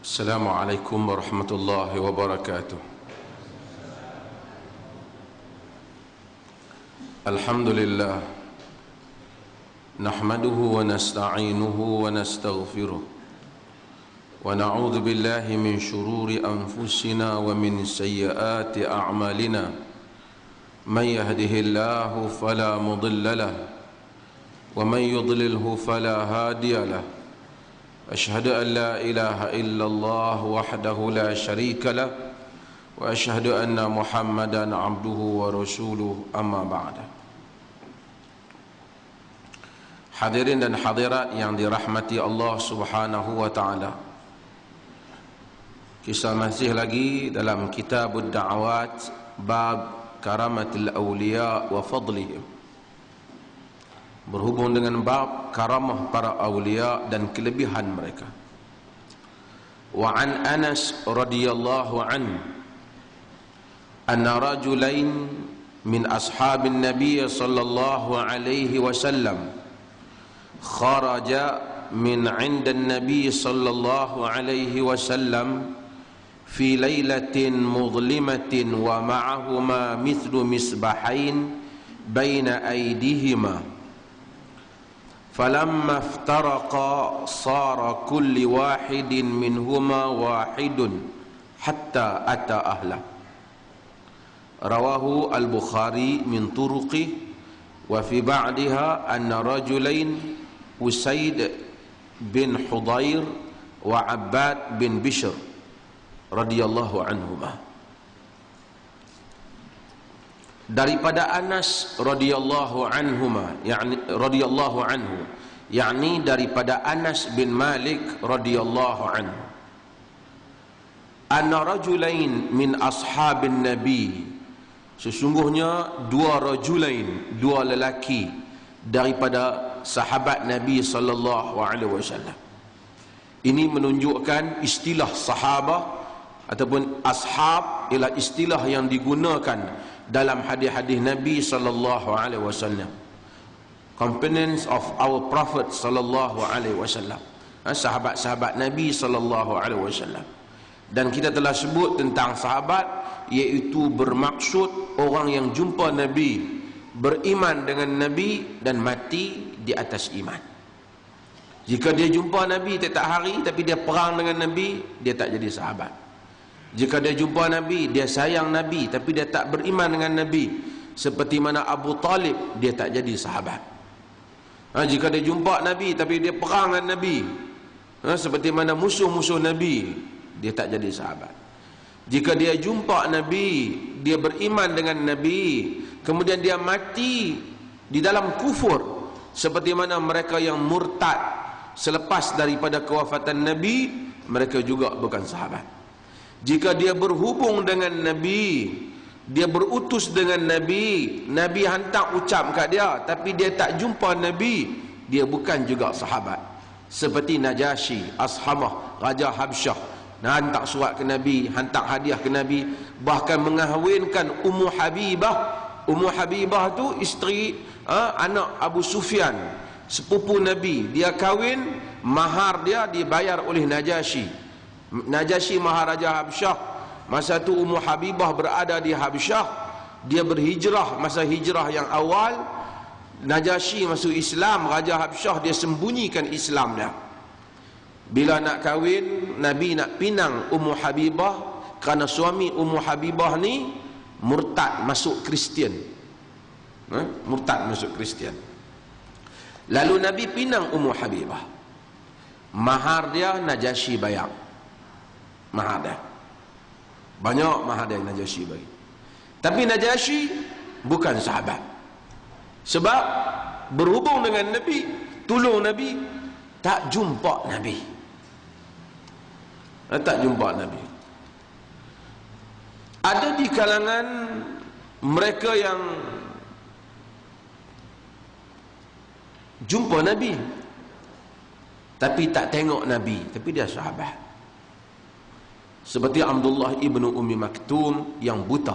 Assalamualaikum warahmatullahi wabarakatuh. Alhamdulillah, nahmaduhu wa nasta'inuhu wa nastaghfiruh, wa na'udzu billahi min shururi anfusina wa min sayyiati a'malina. Man yahdihillahu fala mudilla lahu wa man yudlilhu fala hadiya lahu. أشهد أن لا إله إلا الله وحده لا شريك له وأشهد أن محمدا عبده ورسوله أما بعد. Hadirin dan hadirat yang dirahmati Allah Subhanahu wa taala. Kita masih lagi dalam kitab ad-da'awat bab karamatil awliya wa fadlihim. Berhubung dengan bab karamah para awliya dan kelebihan mereka. Wa an Anas radhiyallahu anhu anna rajulain min ashabin nabiy sallallahu alaihi wasallam kharaja min 'inda an-nabiy sallallahu alaihi wasallam fi lailatin mudlimatin wa ma'ahuma mithlu misbahain baina aydihima. فلما افترقا صار كل واحد منهما واحد حتى أتى أهله. رواه البخاري من طرقه وفي بعدها أن رجلين أسيد بن حضير وعباد بن بشر رضي الله عنهما. Daripada Anas radhiyallahu anhuma, yakni daripada Anas bin Malik radhiyallahu anhu, anna rajulain min ashabin nabi, sesungguhnya dua lelaki daripada sahabat Nabi sallallahu alaihi wasallam. Ini menunjukkan istilah sahabah ataupun ashab ialah istilah yang digunakan dalam hadis-hadis Nabi sallallahu alaihi wasallam, companions of our prophet sallallahu alaihi wasallam, sahabat-sahabat Nabi sallallahu alaihi wasallam. Dan kita telah sebut tentang sahabat, iaitu bermaksud orang yang jumpa Nabi, beriman dengan Nabi dan mati di atas iman. Jika dia jumpa Nabi tiap hari tapi dia perang dengan Nabi, dia tak jadi sahabat. Jika dia jumpa Nabi, dia sayang Nabi tapi dia tak beriman dengan Nabi, seperti mana Abu Talib, dia tak jadi sahabat. Jika dia jumpa Nabi tapi dia perang dengan Nabi, seperti mana musuh-musuh Nabi, dia tak jadi sahabat. Jika dia jumpa Nabi, dia beriman dengan Nabi, kemudian dia mati di dalam kufur, seperti mana mereka yang murtad selepas daripada kewafatan Nabi, mereka juga bukan sahabat. Jika dia berhubung dengan Nabi, dia berutus dengan Nabi, Nabi hantar ucap kat dia tapi dia tak jumpa Nabi, dia bukan juga sahabat. Seperti Najasyi, Ashamah, Raja Habsyah, hantar surat ke Nabi, hantar hadiah ke Nabi, bahkan mengahwinkan Ummu Habibah. Ummu Habibah tu isteri anak Abu Sufyan, sepupu Nabi. Dia kahwin, mahar dia dibayar oleh Najasyi. Najasyi Maharaja Habsyah. Masa tu Ummu Habibah berada di Habsyah. Dia berhijrah, masa hijrah yang awal Najasyi masuk Islam, Raja Habsyah dia sembunyikan Islam dia. Bila nak kahwin, Nabi nak pinang Ummu Habibah kerana suami Ummu Habibah ni murtad masuk Kristian. Murtad masuk Kristian. Lalu Nabi pinang Ummu Habibah. Mahar dia Najasyi bayar. Mahar dia banyak, mahar dia Najasyi bagi. Tapi Najasyi bukan sahabat, sebab berhubung dengan Nabi, tolong Nabi, tak jumpa Nabi. Tak jumpa Nabi. Ada di kalangan mereka yang jumpa Nabi tapi tak tengok Nabi, tapi dia sahabat. Seperti Abdullah ibnu Ummi Maktum yang buta,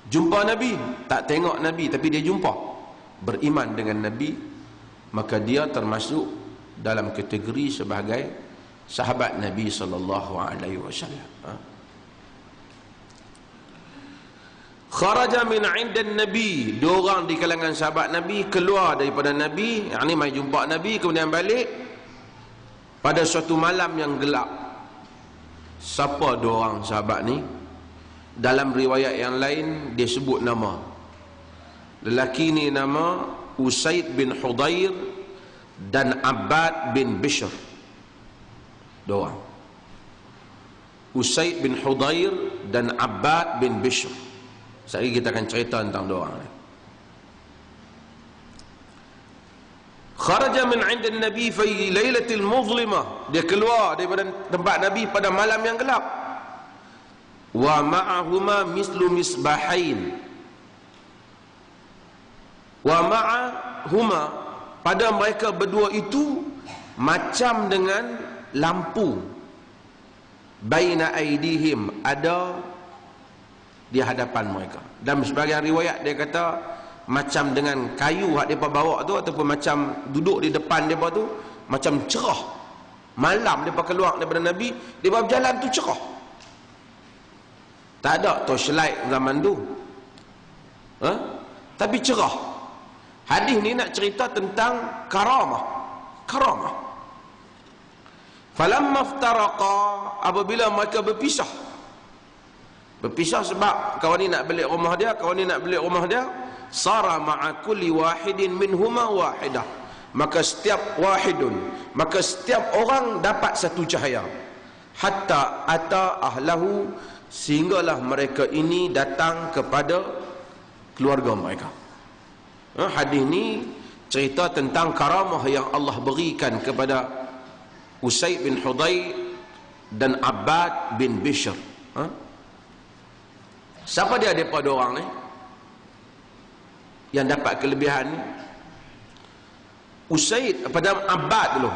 jumpa Nabi, tak tengok Nabi tapi dia jumpa, beriman dengan Nabi, maka dia termasuk dalam kategori sebagai sahabat Nabi sallallahu alaihi wasallam. Kharaja min 'inda Nabi, dua orang di kalangan sahabat Nabi keluar daripada Nabi, yakni mai jumpa Nabi kemudian balik pada suatu malam yang gelap. Siapa dua orang sahabat ni? Dalam riwayat yang lain dia sebut nama. Lelaki ni nama Usaid bin Hudayr dan Abbad bin Bishr. Dua orang. Usaid bin Hudayr dan Abbad bin Bishr. Sekali kita akan cerita tentang dua orang ni. Kharaja min 'inda Nabi fi lailatil muzlimah. Dia keluar daripada tempat Nabi pada malam yang gelap. Wa ma'ahuma mislu misbahain. Wa ma'ahuma, pada mereka berdua itu macam dengan lampu. Baina aidihim, ada di hadapan mereka. Dalam sebagian riwayat dia kata macam dengan kayu hak depa bawa tu, ataupun macam duduk di depan depa tu macam cerah. Malam depa keluar daripada Nabi, depa berjalan tu cerah. Tak ada torchlight zaman tu. Tapi cerah. Hadis ni nak cerita tentang karamah. Karamah. Falamma iftaraqa, apabila mereka berpisah. Berpisah sebab kawan ni nak balik rumah dia, kawan ni nak balik rumah dia. Sara ma'a kulli wahidin minhuma wahidah. Maka setiap orang dapat satu cahaya. Hatta ata ahlahu, sehinggalah mereka ini datang kepada keluarga mereka. Hadis ni cerita tentang karamah yang Allah berikan kepada Usaid bin Hudayr dan Abbad bin Bishr. Siapa dia daripada dua orang ni yang dapat kelebihan ni? Usaid pada Abbad dulu.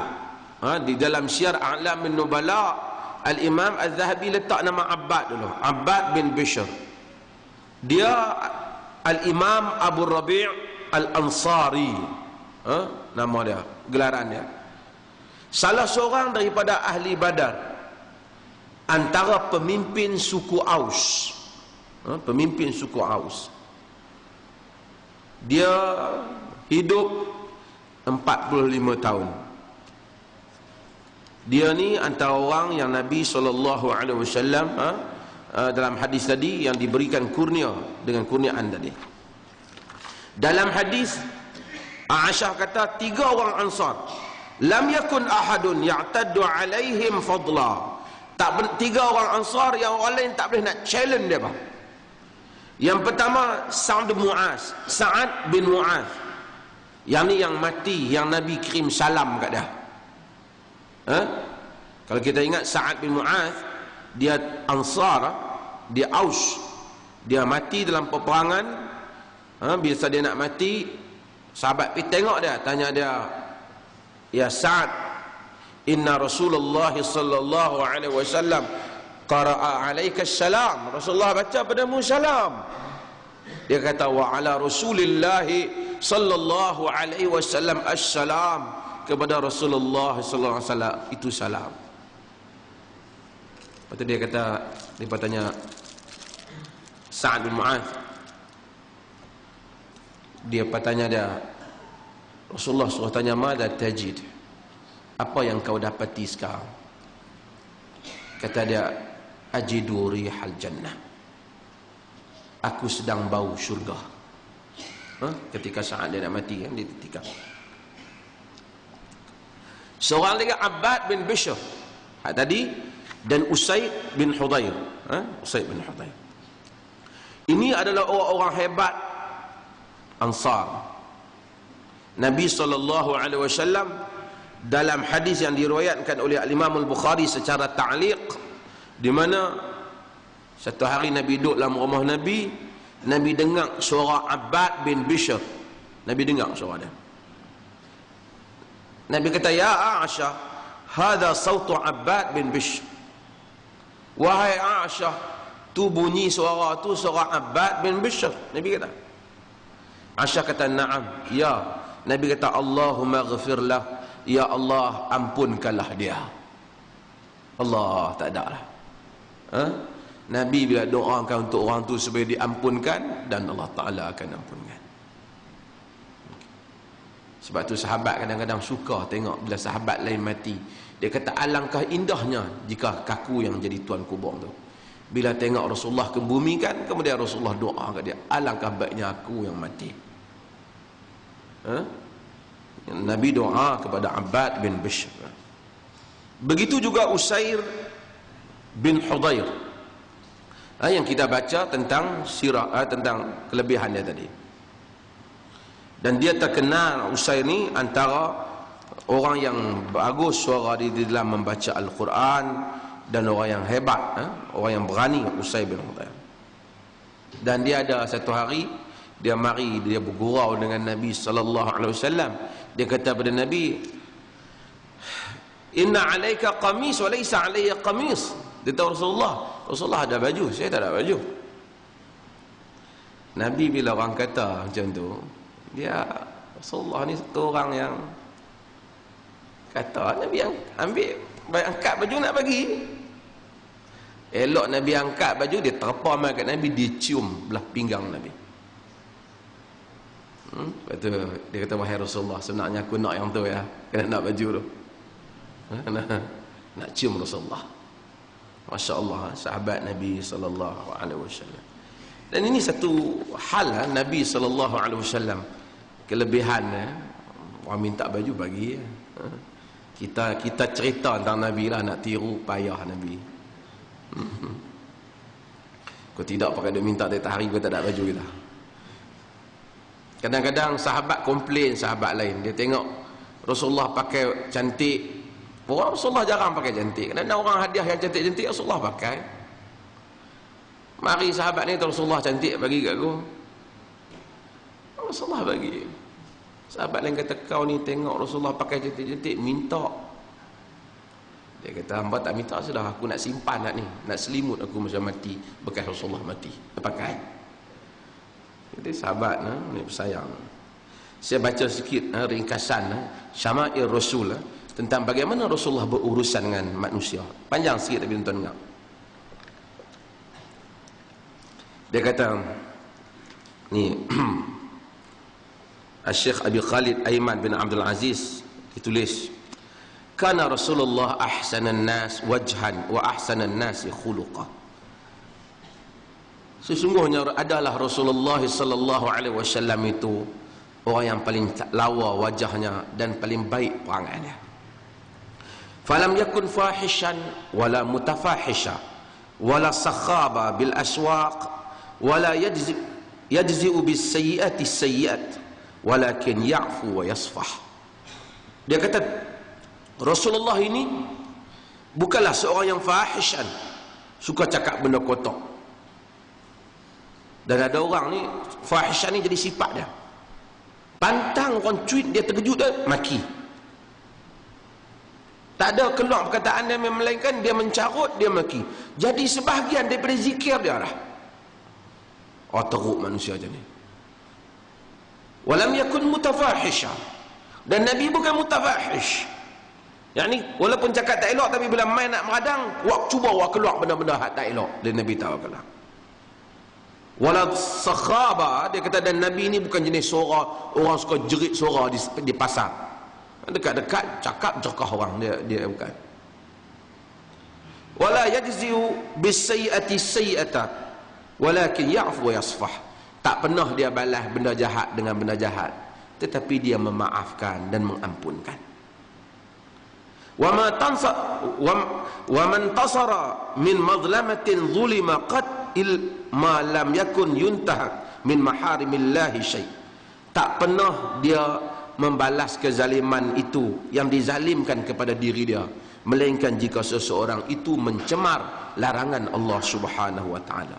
Di dalam Syiar A'lamin Nubala, Al-Imam Al-Zahabi letak nama Abbad dulu. Abbad bin Bishr. Dia Al-Imam Abu Rabi' Al-Ansari. Nama dia, gelaran dia. Salah seorang daripada ahli Badar, antara pemimpin suku Aus. Pemimpin suku Aus. Dia hidup 45 tahun. Dia ni antara orang yang Nabi SAW dalam hadis tadi yang diberikan kurnia dengan kurniaan tadi. Dalam hadis Aisyah kata 3 orang Ansar, lam yakun ahadun ya'taddu alaihim fadla. Tak 3 orang Ansar yang orang lain tak boleh nak challenge dia. Yang pertama Sa'ad bin Mu'az. Yang ni yang mati, yang Nabi kirim salam kat dia. Kalau kita ingat Sa'ad bin Mu'az, dia Ansar, dia Aus. Dia mati dalam peperangan. Biasa dia nak mati, sahabat pergi tengok dia, tanya dia, ya Sa'ad, inna Rasulullah sallallahu alaihi wasallam qara'a alaika salam. Rasulullah baca padamu salam. Dia kata, wa ala Rasulillah sallallahu alaihi wasallam assalam. Kepada Rasulullah sallallahu alaihi wasallam itu salam. Lepas tu dia kata, dia tanya Sa'ad bin Mu'az, dia tanya dia, Rasulullah suruh tanya, mada tajid, apa yang kau dapati sekarang? Kata dia, ajidu rihal jannah, aku sedang bau syurga. Ketika saat dia nak mati kan, dia tertikam. Seorang lagi Abbad bin Bishr tadi, dan Usaid bin Hudayr. Usaid bin Hudayr ini adalah orang-orang hebat Ansar. Nabi SAW dalam hadis yang diriwayatkan oleh Imam Al-Bukhari secara ta'liq, di mana satu hari Nabi duduk dalam rumah Nabi, Nabi dengar suara Abbad bin Bishr. Nabi dengar suara dia. Nabi kata, ya Aisyah, hadha sautu Abbad bin Bishr. Wahai Aisyah, tu bunyi suara tu suara Abbad bin Bishr. Nabi kata. Aisyah kata, na'am, ya. Nabi kata, Allahumma ghafirlah, ya Allah ampunkanlah dia. Allah tak ada lah. Ha? Nabi bila doakan untuk orang tu supaya diampunkan, dan Allah Ta'ala akan ampunkan. Sebab tu sahabat kadang-kadang suka tengok bila sahabat lain mati. Dia kata alangkah indahnya jika kaku yang jadi tuan kubur tu. Bila tengok Rasulullah kebumikan, kemudian Rasulullah doa kat dia, alangkah baiknya aku yang mati. Ha? Nabi doa kepada Abbad bin Bishr. Begitu juga Usair bin Hudayr, yang kita baca tentang sirah, tentang kelebihan dia tadi. Dan dia terkenal, Usair ni antara orang yang bagus suara di dalam membaca Al-Quran, dan orang yang hebat, orang yang berani, Usair bin Hudayr. Dan dia ada satu hari dia mari, dia bergurau dengan Nabi sallallahu alaihi wasallam. Dia kata pada Nabi, inna alaika qamis wa laysa alayya qamis. Dia tahu Rasulullah ada baju, saya tak ada baju. Nabi bila orang kata macam tu, dia Rasulullah ni satu orang yang kata, Nabi yang ambil, angkat baju nak bagi. Elok Nabi angkat baju, dia terpam kat Nabi, dia cium belah pinggang Nabi. Lepas tu dia kata, wahai Rasulullah, sebenarnya aku nak yang tu ya, kena nak baju tu. Nak cium Rasulullah. Masya Allah, sahabat Nabi sallallahu alaihi wasallam. Dan ini satu hal, Nabi sallallahu alaihi wasallam, kelebihan, orang minta baju bagi. Kita cerita tentang Nabi lah, nak tiru payah Nabi. Kau tidak pakai dia minta tiap hari, kau tak ada baju kita. Kadang-kadang sahabat komplain sahabat lain, dia tengok Rasulullah pakai cantik, orang Rasulullah jarang pakai cantik. Kadang-kadang orang hadiah yang cantik-cantik Rasulullah pakai. Mari sahabat ni, Rasulullah cantik bagi kat aku, Rasulullah bagi. Sahabat lain kata, kau ni tengok Rasulullah pakai cantik-cantik, minta. Dia kata, hamba tak minta, sudah aku nak simpan nak ni, nak selimut aku macam mati, bekas Rasulullah mati, dia pakai. Jadi sahabat ni bersayang. Saya baca sikit ringkasan Syama'il Rasul tentang bagaimana Rasulullah berurusan dengan manusia. Panjang sikit tapi tuan dengar. Dia kata ni Syekh Abi Khalid Aiman bin Abdul Aziz ditulis, kana Rasulullah ahsanan nas wajhan wa ahsanan nasi khuluqa. Sesungguhnya adalah Rasulullah sallallahu alaihi wasallam itu orang yang paling lawa wajahnya dan paling baik perangainya. Falam yakun fahishan wala mutafahisha wala sakhaba bil aswaq wala yajzi'u bis sayyiati sayyiat walakin ya'fu wa yasfah. Dia kata Rasulullah ini bukanlah seorang yang fahishan, suka cakap benda kotor. Dan ada orang ni fahishan ni jadi sifat dia. Pantang orang cuit, dia terkejut dia maki. Tak ada keluar perkataan dia, melainkan dia mencarut, dia maki. Jadi sebahagian daripada zikir dia dah. Oh, teruk manusia macam ni. Walam yakun mutafahisha. Dan Nabi bukan mutafahish. Yang ni walaupun cakap tak elok, tapi bila main nak meradang, wak cuba wak keluar benda-benda tak elok. Dan Nabi tahu keluar. Wala sakhaba, dia kata, dan Nabi ni bukan jenis suara orang suka jerit suara di pasar. Dekat-dekat cakap jerkah orang, dia bukan. Wala yajzi'u bis sayyiati sayyi'ata walakin ya'fu wa yasfah. Tak pernah dia balas benda jahat dengan benda jahat, tetapi dia memaafkan dan mengampunkan. Wa man tasara min mazlamatin zulima qad ma lam yakun yuntahak min maharimillahi syai'. Tak pernah dia membalas kezaliman itu yang dizalimkan kepada diri dia, melainkan jika seseorang itu mencemar larangan Allah Subhanahu wa taala.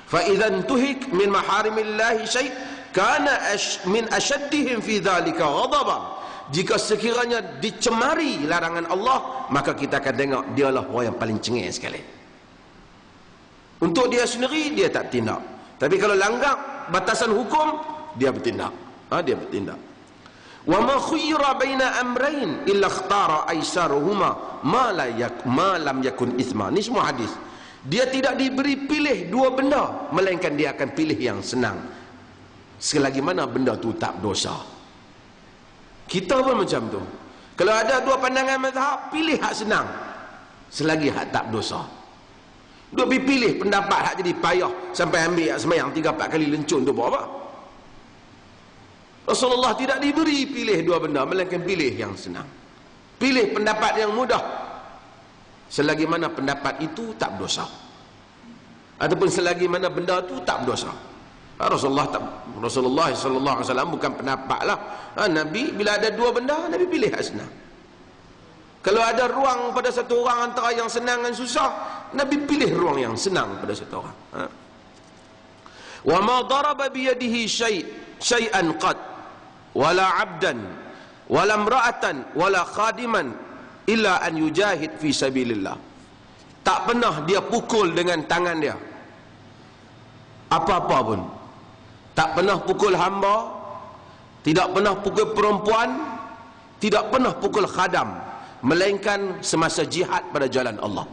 Fa idzan tuhik min maharimillahi syai' kana min ashaddihim fi dzalika ghadaba. Jika sekiranya dicemari larangan Allah, maka kita akan tengok dialah orang yang paling cengeng sekali. Untuk dia sendiri dia tak tindak, tapi kalau langgar batasan hukum dia bertindak. Dia bertindak. Wa ma khuyyira baina amrayn illa ikhtara aisaruhuma ma lam yakun ithma. Ni semua hadis. Dia tidak diberi pilih dua benda, melainkan dia akan pilih yang senang, selagi mana benda tu tak dosa. Kita pun macam tu. Kalau ada dua pandangan mazhab, pilih hak senang, selagi hak tak dosa. Duk pilih pendapat hak jadi payah sampai ambil hak sembahyang 3-4 kali lencun tu buat apa? Rasulullah tidak diberi pilih dua benda, melainkan pilih yang senang. Pilih pendapat yang mudah, selagi mana pendapat itu tak berdosa, ataupun selagi mana benda itu tak berdosa. Rasulullah sallallahu alaihi wasallam bukan pendapat lah. Nabi bila ada dua benda, Nabi pilih yang senang. Kalau ada ruang pada satu orang antara yang senang dan susah, Nabi pilih ruang yang senang pada satu orang. Wa ma daraba bi yadihi syai'an qad wala 'abdan wala imra'atan wala khadiman illa an yujahid fi sabilillah. Tak pernah dia pukul dengan tangan dia apa-apa pun. Tak pernah pukul hamba, tidak pernah pukul perempuan, tidak pernah pukul khadam, melainkan semasa jihad pada jalan Allah.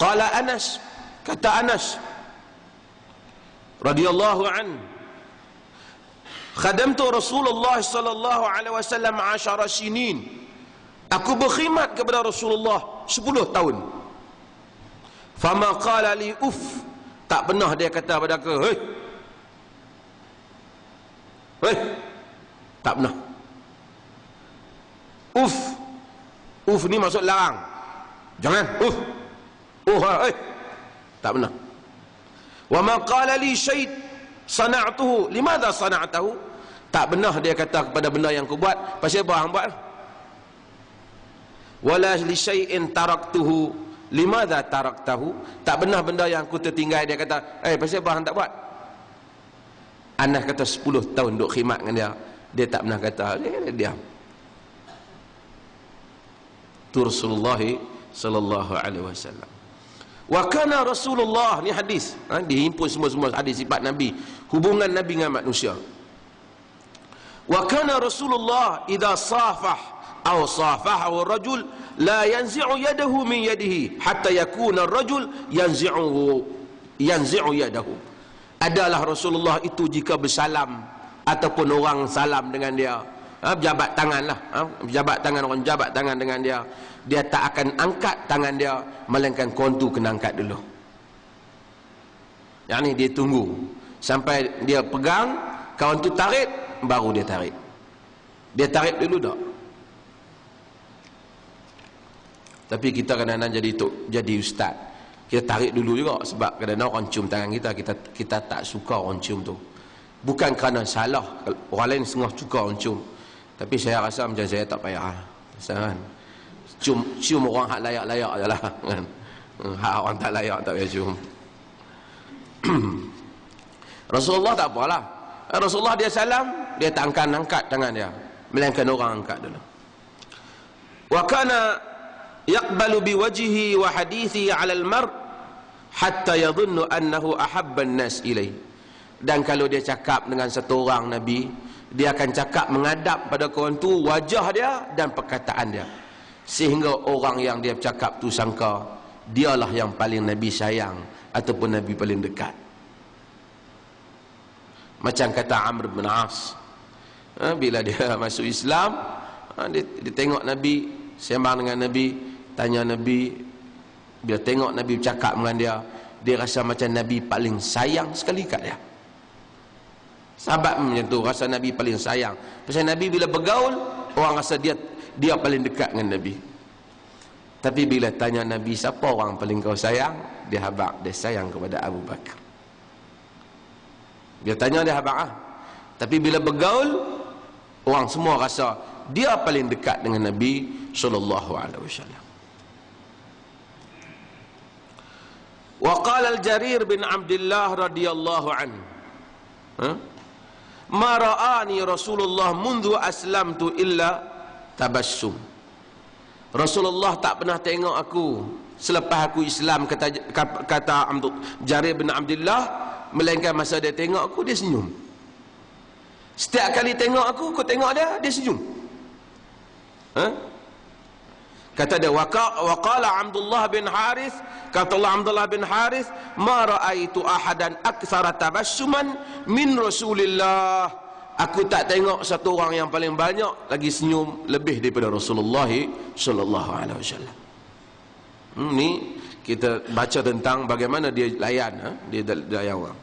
Qala Anas, kata Anas radhiyallahu an, khadamtu Rasulullah sallallahu alaihi wasallam 10 sinin. Aku berkhidmat kepada Rasulullah 10 tahun. Fama qala li uff, tak pernah dia kata pada aku, hei, hei, tak pernah. Uff ni maksud larang, jangan hei, tak pernah. Wa ma qala li syai' sana'tuhu limadha sana'tahu, tak pernah dia kata kepada benda yang aku buat, pasal apa hang buat. Wala li syai'in taraktuhu limadha taraktahu, tak pernah benda yang aku tertinggal dia kata, pasal apa hang tak buat. Anas kata 10 tahun duk khidmat dengan dia tak pernah kata, dia diam. Tu Rasulullah sallallahu alaihi wasallam. Wa kana Rasulullah, ni hadis, dihimpun semua hadis sifat Nabi, hubungan Nabi dengan manusia. Wa kana Rasulullah idza safah aw safahu rajul la yanzi'u yadahu min yadihi hatta yakuna ar-rajul yanzi'u yadahu. Adalah Rasulullah itu jika bersalam ataupun orang salam dengan dia, berjabat tangan lah, berjabat tangan, orang jabat tangan dengan dia, dia tak akan angkat tangan dia, melainkan kawan tu kena angkat dulu. Yang ni dia tunggu sampai dia pegang, kawan tu tarik, baru dia tarik. Dia tarik dulu tak? Tapi kita kadang-kadang jadi ustaz, kita tarik dulu juga, sebab kadang-kadang orang cium tangan kita tak suka orang cium tu. Bukan kerana salah, orang lain setengah suka orang cium, tapi saya rasa macam saya tak payah kan? Cium orang hak layak-layak je lah kan? Hak orang tak layak tak payah cium. Rasulullah tak apalah, Rasulullah dia salam, dia tak akan angkat tangan dia, melainkan orang angkat dulu. Wa kana yaqbalu biwajhihi wa hadithi 'ala al-mar hatta yadhunnu annahu ahabba an-nas ilayhi. Dan kalau dia cakap dengan satu orang Nabi, dia akan cakap menghadap pada kawan tu wajah dia dan perkataan dia, sehingga orang yang dia cakap tu sangka dialah yang paling Nabi sayang ataupun Nabi paling dekat. Macam kata Amr bin As, bila dia masuk Islam, dia tengok Nabi, sembang dengan Nabi, tanya Nabi, bila tengok Nabi bercakap dengan dia rasa macam Nabi paling sayang sekali kat dia. Sahabat macam tu, rasa Nabi paling sayang. Pasal Nabi bila bergaul, orang rasa dia paling dekat dengan Nabi. Tapi bila tanya Nabi, siapa orang paling kau sayang? Dia habaq, dia sayang kepada Abu Bakar. Dia tanya, dia habaq Tapi bila bergaul, orang semua rasa dia paling dekat dengan Nabi sallallahu alaihi wasallam. Wa qala al-Jarir bin Abdullah radhiyallahu anhu, ma ra'ani Rasulullah mundu aslamtu illa tabassum. Rasulullah tak pernah tengok aku selepas aku Islam, kata Jarir bin Abdullah, melainkan masa dia tengok aku, dia senyum. Setiap kali tengok aku, kau tengok dia senyum. Kata dia, waqala Abdullah bin Harith, kata Abdullah bin Harith, ma ra'aitu ahadan aktsara tabassuman min Rasulillah. Aku tak tengok satu orang yang paling banyak lagi senyum lebih daripada Rasulullah sallallahu alaihi wasallam. Ni kita baca tentang bagaimana dia layan, dia layan orang.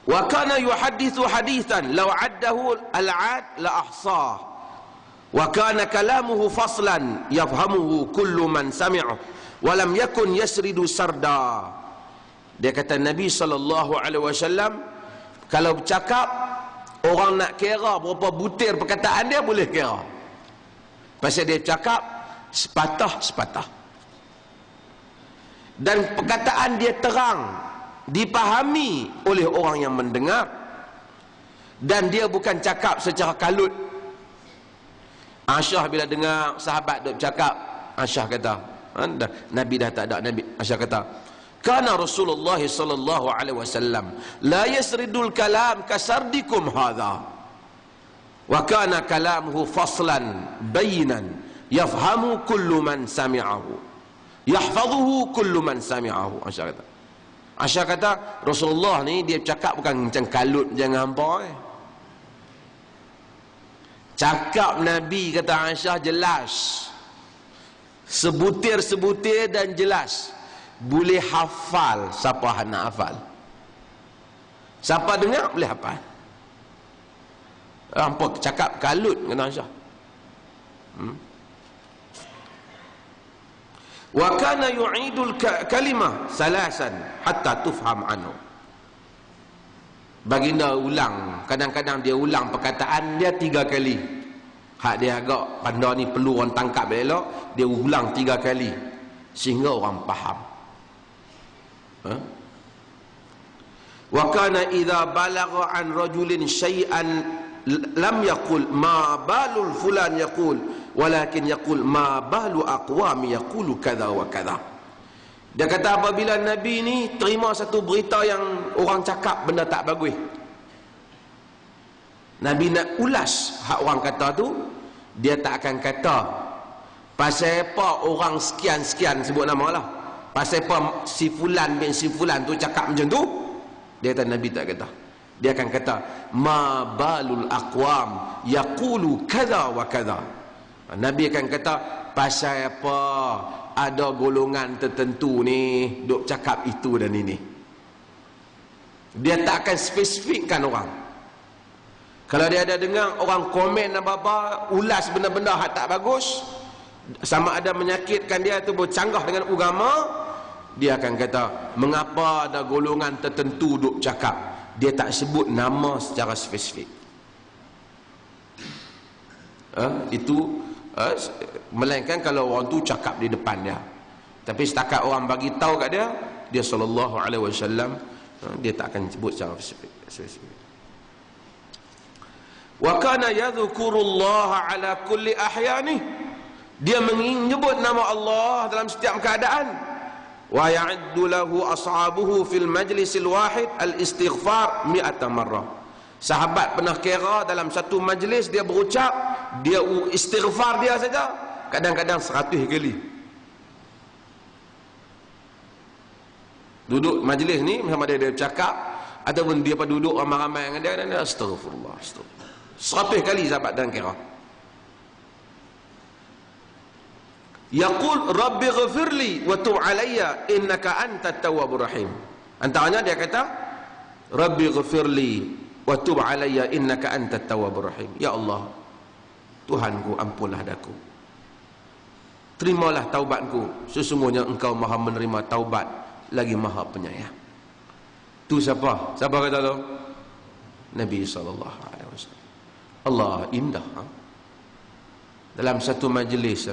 Wa kana yuhaddithu hadithan law addahu al-'ad la ahsah. Wa kana kalamuhu faslan yafhamuhu kullu man sami'ah wa lam yakun yasridu sarda. Dia kata Nabi sallallahu alaihi wasallam kalau bercakap, orang nak kira berapa butir perkataan dia boleh kira. Pasal dia cakap sepatah-sepatah. Dan perkataan dia terang, dipahami oleh orang yang mendengar, dan dia bukan cakap secara kalut. Aisyah bila dengar sahabat duk bercakap, Aisyah kata, Nabi dah tak ada, Nabi Aisyah kata, kana Rasulullah sallallahu alaihi wasallam la yasridul kalam kasardikum hadha wa kana kalamuhu faslan bayinan yafhamu kullu man sami'ahu yahfazuhu kullu man sami'ahu. Aisyah kata Rasulullah ni dia bercakap bukan macam kalut jangan hampa. Cakap Nabi, kata Aisyah, jelas, sebutir-sebutir dan jelas, boleh hafal. Siapa nak hafal, siapa dengar boleh hafal. Hampa cakap kalut, kata Aisyah. Wa kana yu'idul kalimah salasan hatta tufham anhu. Baginda ulang, kadang-kadang dia ulang perkataan dia 3 kali. Hak dia agak pandai ni perlu orang tangkap elok, dia ulang 3 kali sehingga orang faham. Wa kana idza balagha an rajulin syai'an lam yaqul ma balul fulan yaqul walakin yaqul ma balu aqwami yaqulu kadza wa kadza. Dia kata apabila Nabi ni terima satu berita yang orang cakap benda tak bagus, Nabi nak ulas hak orang kata tu, dia tak akan kata pasal apa orang sekian-sekian sebut nama lah, pasal apa si fulan bin si fulan tu cakap macam tu. Dia kata Nabi tak kata. Dia akan kata ma balul aqwam yaqulu kadza wa kadza. Nabi akan kata pasal apa ada golongan tertentu ni duk cakap itu dan ini. Dia tak akan spesifikkan orang. Kalau dia ada dengar orang komen apa-apa, ulas benda-benda hak tak bagus, sama ada menyakitkan dia atau bercanggah dengan agama, dia akan kata mengapa ada golongan tertentu duk cakap. Dia tak sebut nama secara spesifik. Itu melainkan kalau orang tu cakap di depan dia. Tapi setakat orang bagi tahu kat dia, dia sallallahu alaihi wasallam, dia tak akan sebut secara spesifik. Wa kana yadhkurullaha ala kulli ahyani. Dia menyebut nama Allah dalam setiap keadaan. Wa ya'iddu lahu ashabuhu fil majlisil wahid al-istighfar 100 marrah. Sahabat pernah kira dalam satu majlis dia berucap, dia istighfar dia saja kadang-kadang 100 kali. Duduk majlis ni sama dia bercakap ataupun dia duduk ramai-ramai dengan dia astagfirullah, astagfirullah. 100 kali sahabat dan kira. Yaqul rabbi ghafirli wa tub alayya innaka antat tawwabur rahim. Antaranya dia kata rabbi ghafirli wa tub alayya innaka antat tawwabur rahim. Ya Allah, Tuhanku, ampunlah daku, terimalah taubatku, sesungguhnya engkau maha menerima taubat lagi maha penyayang. Tu siapa? Siapa kata tu? Nabi sallallahu alaihi wasallam. Allah indah. Dalam satu majlis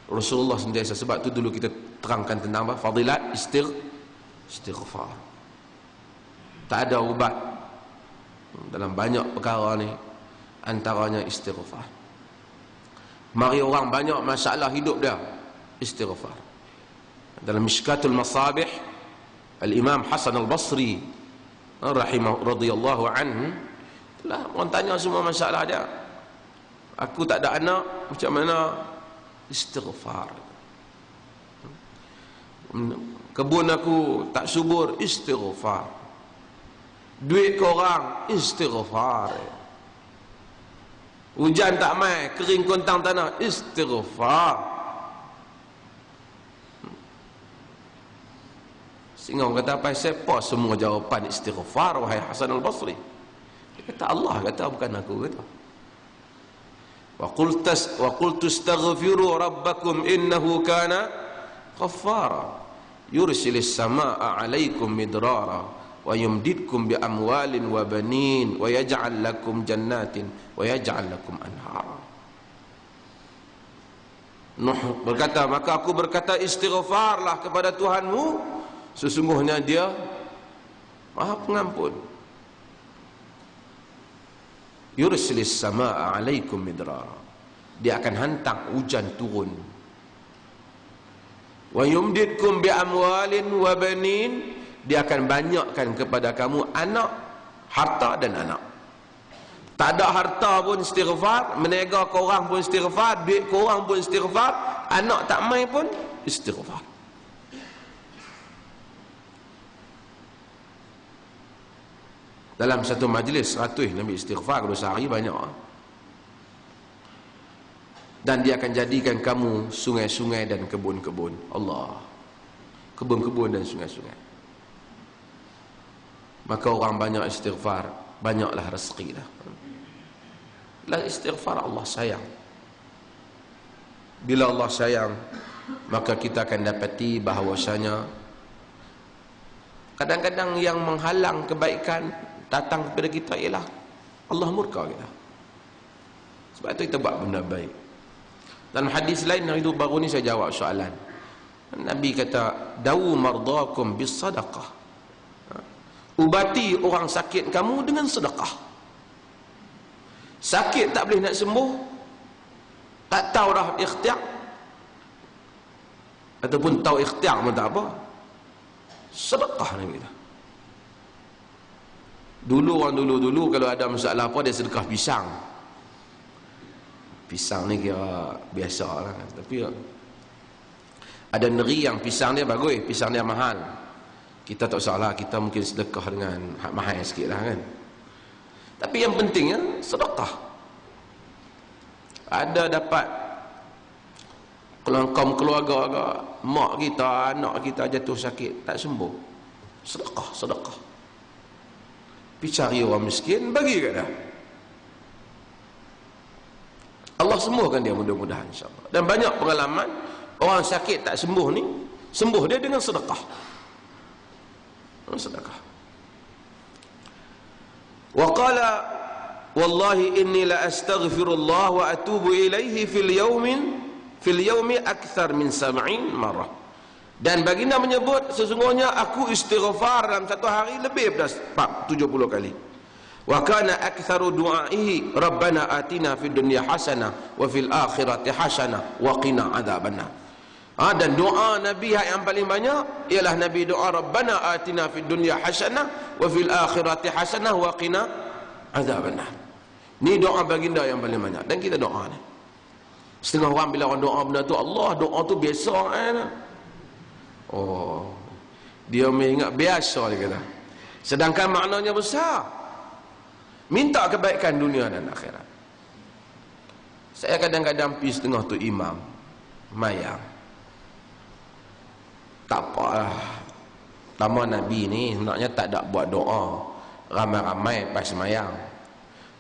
Rasulullah sentiasa, sebab tu dulu kita terangkan tentang apa? Fadilat istighfar. Tak ada ubat dalam banyak perkara ni, antaranya istighfar. Mari orang banyak masalah hidup dia, istighfar. Dalam Mishkatul Masabih, Al-Imam Hasan Al-Basri radhiyallahu anhu, Itulah orang tanya semua masalah dia. Aku tak ada anak, macam mana? Istighfar. Kebun aku tak subur, istighfar. Duit korang, istighfar. Hujan tak mai, kering kontang tanah, istighfar. Sehingga orang kata, apa siapa semua jawapan istighfar, wahai Hasan al-Basri? Dia kata, Allah kata, bukan aku kata. Wa qultu astaghfiru rabbakum innahu kana ghaffara yursilis samaa'a 'alaikum midrara wa yumdidkum bi amwalin wa banin wa yaj'al lakum jannatin wa yaj'al lakum anhara. Nuh berkata, maka aku berkata, istighfarlah kepada Tuhanmu, sesungguhnya Dia Maha Pengampun. Yursilis samaa'a 'alaikum midrara, Dia akan hantar hujan turun. Wa yumdidkum bi amwalin wa banin, Dia akan banyakkan kepada kamu anak, harta dan anak. Tak ada harta pun istighfar, menega korang pun istighfar, duit korang pun istighfar, anak tak mai pun istighfar. Dalam satu majlis 100 Nabi istighfar kalau sehari banyak. Dan Dia akan jadikan kamu sungai-sungai dan kebun-kebun. Allah. Kebun-kebun dan sungai-sungai. Maka orang banyak istighfar, banyaklah rezeki dah. Lah istighfar, Allah sayang. Bila Allah sayang, maka kita akan dapati bahawasanya kadang-kadang yang menghalang kebaikan datang kepada kita ialah Allah murka kita. Sebab itu kita buat benda baik. Dalam hadis lain yang itu baru ni saya jawab soalan. Nabi kata, dawu mardakum bis sadaqah. Ubati orang sakit kamu dengan sedekah. Sakit tak boleh nak sembuh, tak tahu dah ikhtiar, ataupun tahu ikhtiar pun tak apa, sedekah Nabi kata. Dulu orang dulu kalau ada masalah apa, dia sedekah pisang. Pisang ni kira biasa lah, tapi ada negeri yang pisang dia bagus, pisang dia mahal. Kita tak salah, kita mungkin sedekah dengan mahal sikit lah kan. Tapi yang pentingnya sedekah. Ada dapat kaum keluarga, mak kita, anak kita jatuh sakit, tak sembuh, sedekah. Pergi cari orang miskin, bagi kat dia. Allah sembuhkan dia mudah-mudahan insyaAllah. Dan banyak pengalaman orang sakit tak sembuh ni, sembuh dia dengan sedekah. Sedekah. Wa qala wallahi inni la astaghfirullah wa atubu ilaihi fil yawmi akthar min 70 marah. Dan baginda menyebut, sesungguhnya aku istighfar dalam satu hari lebih daripada 70 kali. Wa kana aktharu du'aihi rabbana atina fid dunya hasanah wa fil akhirati hasanah wa qina adzabannar. Dan doa Nabi yang paling banyak ialah Nabi doa rabbana atina fid dunya hasanah wa fil akhirati hasanah wa qina adzabannar. Ni doa baginda yang paling banyak, dan kita doa ni. Setengah orang bila orang doa benda tu, Allah doa tu biasa kan. Oh, dia mengingat biasa dia kata. Sedangkan maknanya besar. Minta kebaikan dunia dan akhirat. Saya kadang-kadang pergi setengah tu imam mayang. Tak apalah. Lama Nabi ni sebenarnya tak ada buat doa ramai-ramai pas mayang.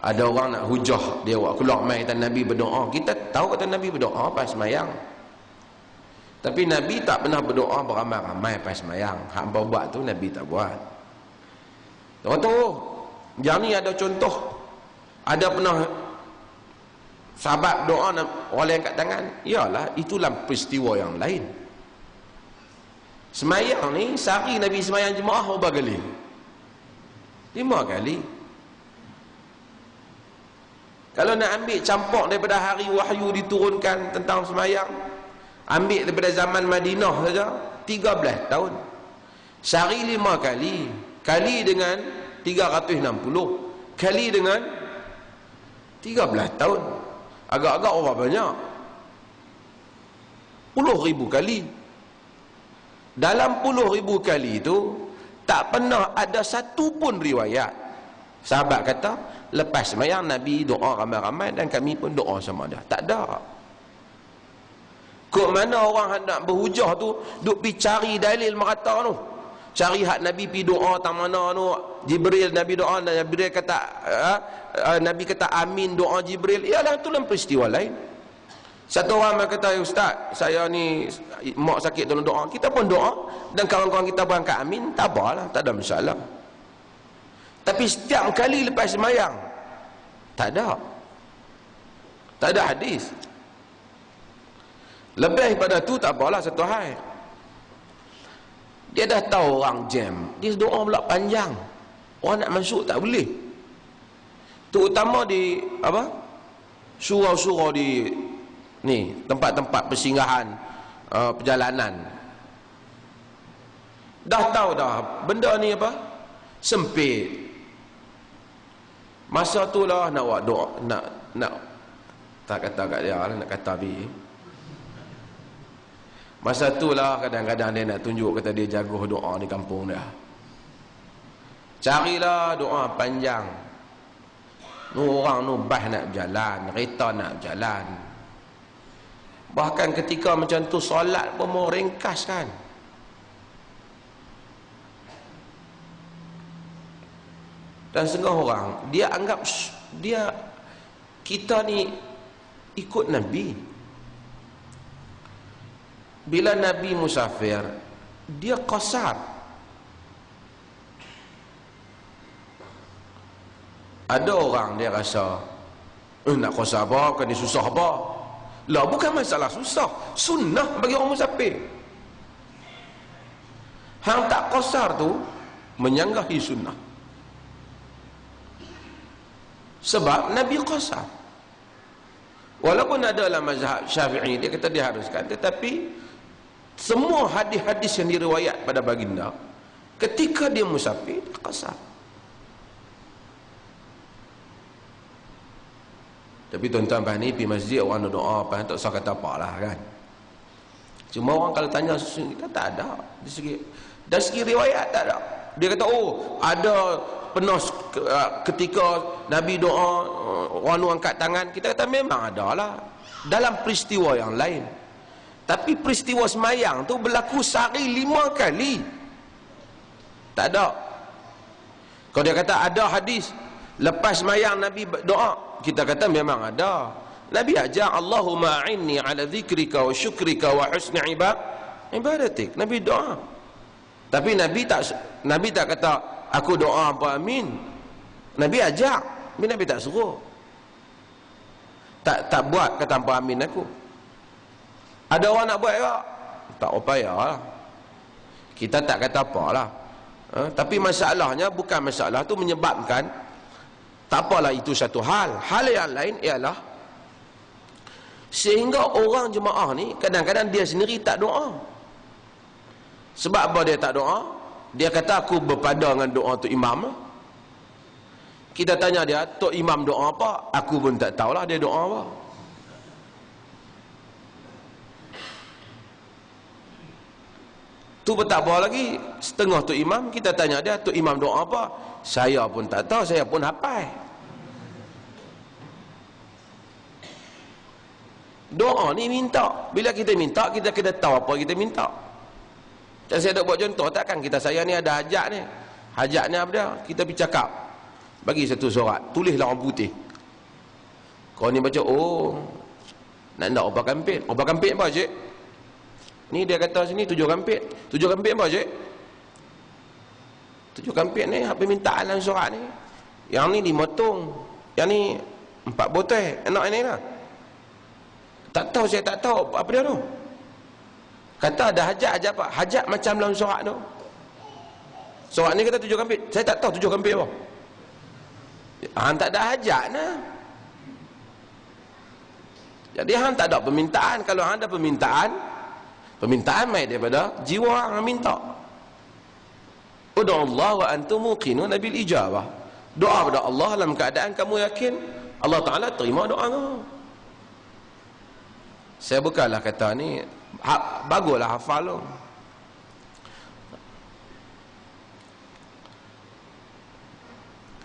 Ada orang nak hujah dia buat keluar mai kata Nabi berdoa. Kita tahu kata Nabi berdoa pas mayang. Tapi Nabi tak pernah berdoa beramai-ramai pas mayang. Hak buat tu Nabi tak buat. Orang tu, yang ni ada contoh. Ada pernah sahabat doa orang lain kat tangan. Yalah, itulah peristiwa yang lain. Semayang ni, sehari Nabi semayang jemaah berapa kali? 5 kali. Kalau nak ambil campak daripada hari wahyu diturunkan tentang semayang, ambil daripada zaman Madinah saja 13 tahun. Sehari 5 kali, kali dengan 360, kali dengan 13 tahun. Agak-agak orang banyak. 10,000 kali. Dalam 10,000 kali itu tak pernah ada satu pun riwayat sahabat kata lepas sembahyang Nabi doa ramai-ramai dan kami pun doa sama dia. Tak ada. Kok mana orang nak berhujah tu duk pi cari dalil merata tu. Cari hak Nabi pi doa tang mana tu, Jibril Nabi doa dan Jibril kata Nabi kata amin doa Jibril. Ialah tu dalam peristiwa lain. Satu orang kata, ustaz, saya ni mak sakit tolong doa. Kita pun doa dan kawan-kawan kita berangkat amin, tak apalah, tak ada masalah. Tapi setiap kali lepas sembahyang tak ada. Tak ada hadis. Lebih pada tu tak apalah satu hal. Dia dah tahu orang jam, dia doa pula panjang. Orang nak masuk tak boleh. Terutama di apa? Surau-surau di ni, tempat-tempat persinggahan perjalanan. Dah tahu dah benda ni apa? Sempit. Masa tu lah nak buat doa, nak tak kata kat dia lah, nak kata bi. Masa tu lah kadang-kadang dia nak tunjuk kata dia jago doa di kampung dia. Carilah doa panjang. Orang nu bah nak berjalan, kereta nak berjalan. Bahkan ketika macam tu solat pun mau ringkas kan. Dan setengah orang dia anggap dia kita ni ikut Nabi. Bila Nabi musafir, dia qasar. Ada orang dia rasa nak qasar apa, bukan dia susah apa. Lah bukan masalah susah, sunnah bagi orang musafir. Hang tak qasar tu menyanggahi sunnah. Sebab Nabi qasar. Walaupun ada dalam mazhab Syafi'i dia kata diharuskan, tetapi semua hadis-hadis yang diriwayat pada baginda ketika dia musafir dia qasar. Tapi tuan-tuan bah ni pergi masjid orang nak doa apa tak usah kata apalah kan. Cuma orang kalau tanya kita tak ada dari segi riwayat tak ada. Dia kata oh ada pernah ketika Nabi doa orang angkat tangan, kita kata memang ada lah dalam peristiwa yang lain. Tapi peristiwa semayang tu berlaku sehari 5 kali. Tak ada. Kalau dia kata ada hadis lepas semayang Nabi doa, kita kata memang ada. Nabi ajar Allahumma a'inni ala zikrika wa syukrika wa husni ibadatik. Nabi doa. Tapi Nabi tak kata aku doa apa amin. Nabi ajar, Nabi tak suruh. Tak buat kata apa amin aku. Ada orang nak buat ke? Tak payahlah. Kita tak kata apalah. Tapi masalahnya bukan masalah tu menyebabkan tak apalah, itu satu hal. Hal yang lain ialah sehingga orang jemaah ni kadang-kadang dia sendiri tak doa. Sebab apa dia tak doa? Dia kata aku berpada dengan doa tu imam. Kita tanya dia, tok imam doa apa? Aku pun tak tahulah dia doa apa. Tu tak apa lagi, setengah tu imam, kita tanya dia, tu imam doa apa? Saya pun tak tahu, saya pun hafal. Doa ni minta. Bila kita minta, kita kena tahu apa kita minta. Dan saya nak buat contoh, takkan kita saya ni ada hajat ni. Hajat ni apa dia? Kita pergi cakap. Bagi satu surat, tulislah orang putih. Kau ni baca, oh, nak obat kampit. Obat kampit apa cik? Ni dia kata sini 7 kampit. 7 kampit apa cik? 7 kampit ni apa permintaan dalam surat ni? Yang ni 5 tong. Yang ni 4 botol. Enak ni lah. Tak tahu, saya tak tahu apa dia tu. Kata ada hajat apa? Hajat macam dalam surat tu. Surat ni kata 7 kampit. Saya tak tahu 7 kampit apa. Hang tak ada hajat nah. Jadi hang tak ada permintaan. Kalau hang ada permintaan mai daripada jiwa hang minta. Ud'u Allah wa antum muqinun bil ijabah. Doa kepada Allah dalam keadaan kamu yakin Allah Ta'ala terima doa tu. Saya bukanlah kata ni baguslah hafal tu.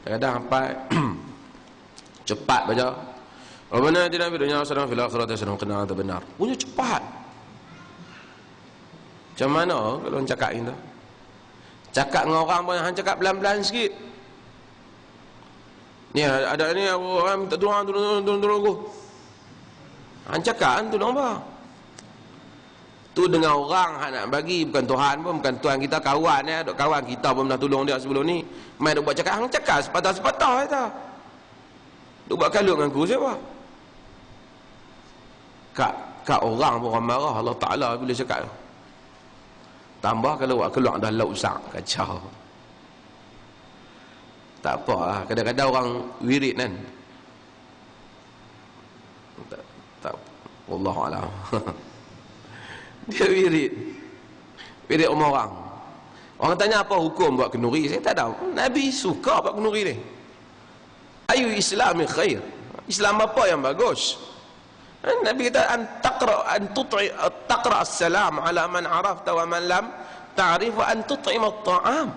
Kadang-kadang sampai cepat baca. Rabbana atina fid dunya hasanah fil akhirati hasanah wa qina adzabannar. Punya cepat. Macam mana kalau orang cakap itu? Cakap dengan orang pun hang cakap pelan-pelan sikit. Ni ada ni orang minta tolong aku. Hang cakap kan tolong apa? Tu dengan orang hang nak bagi, bukan Tuhan pun, bukan Tuhan kita, kawan ya, kawan kita pun pernah tolong dia sebelum ni. Mai duk buat cakap, hang cakap sepatah-sepatah kata. Duk buat kalut dengan aku siapa? Kat orang pun orang marah Allah Ta'ala bila cakap. Tambah kalau buat keluar dah laut sak, kacau. Tak apa lah, kadang-kadang orang wirid kan. Tak Wallahualam. Dia wirid umur orang. Orang tanya apa hukum buat kenduri, saya tak tahu. Nabi suka buat kenduri ni. Ayu islami khair, Islam apa yang bagus? Nabi kata an taqra as-salam ala man arafta wa man lam ta'rif wa an tut'ima at-ta'am.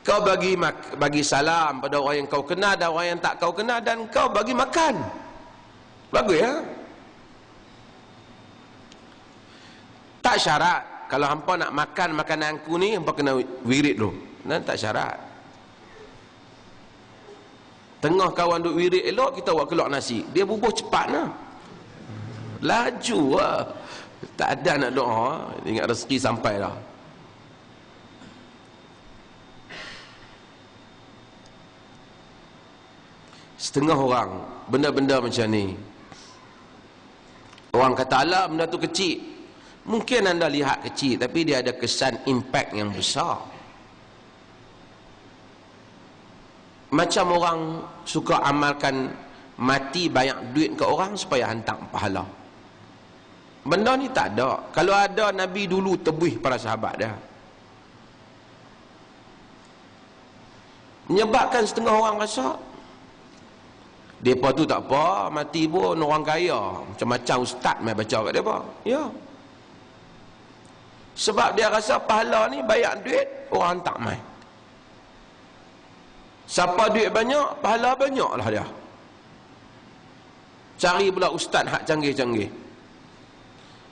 Kau bagi salam pada orang yang kau kenal dan orang yang tak kau kenal, dan kau bagi makan. Bagus ya? Tak syarat. Kalau hampa nak makan makanan aku ni, hampa kena wirid dulu. Dan tak syarat. Tengah kawan duk wirid elok, kita buat keluar nasi. Dia bubuh cepat lah. Laju lah. Tak ada nak doa. Ingat rezeki sampai dah. Setengah orang benda-benda macam ni, orang kata alah benda tu kecil. Mungkin anda lihat kecil, tapi dia ada kesan impact yang besar. Macam orang suka amalkan mati banyak duit ke orang supaya hantar pahala. Benda ni tak ada. Kalau ada, Nabi dulu tebuih para sahabat dia. Menyebabkan setengah orang rasa depa tu tak apa, mati pun orang kaya. Macam-macam ustaz mai baca kat depa. Ya. Sebab dia rasa pahala ni banyak duit, orang hantar mai. Siapa duit banyak, pahala banyak lah dia. Cari pula ustaz hak canggih-canggih.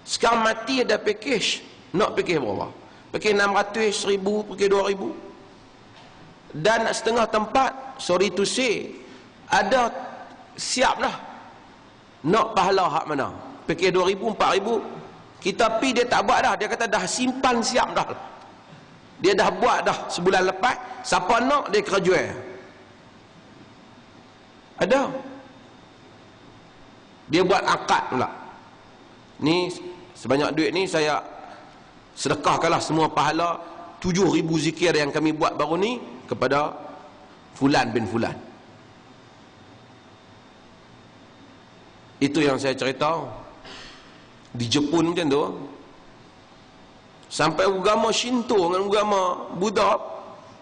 Sekarang mati ada package. Nak package berapa? Package 600, 1000, package 2000. Dan setengah tempat, sorry to say, ada siap dah. Nak pahala hak mana? Package 2000, 4000. Kita pi dia tak buat dah. Dia kata dah simpan siap dah. Dia dah buat dah sebulan lepas. Siapa nak dia kena jual. Ada. Dia buat akad pula. Ni sebanyak duit ni saya sedekahkanlah semua pahala 7,000 zikir yang kami buat baru ni kepada Fulan bin Fulan. Itu yang saya cerita. Di Jepun macam tu. Sampai agama Shinto dengan agama Buddha,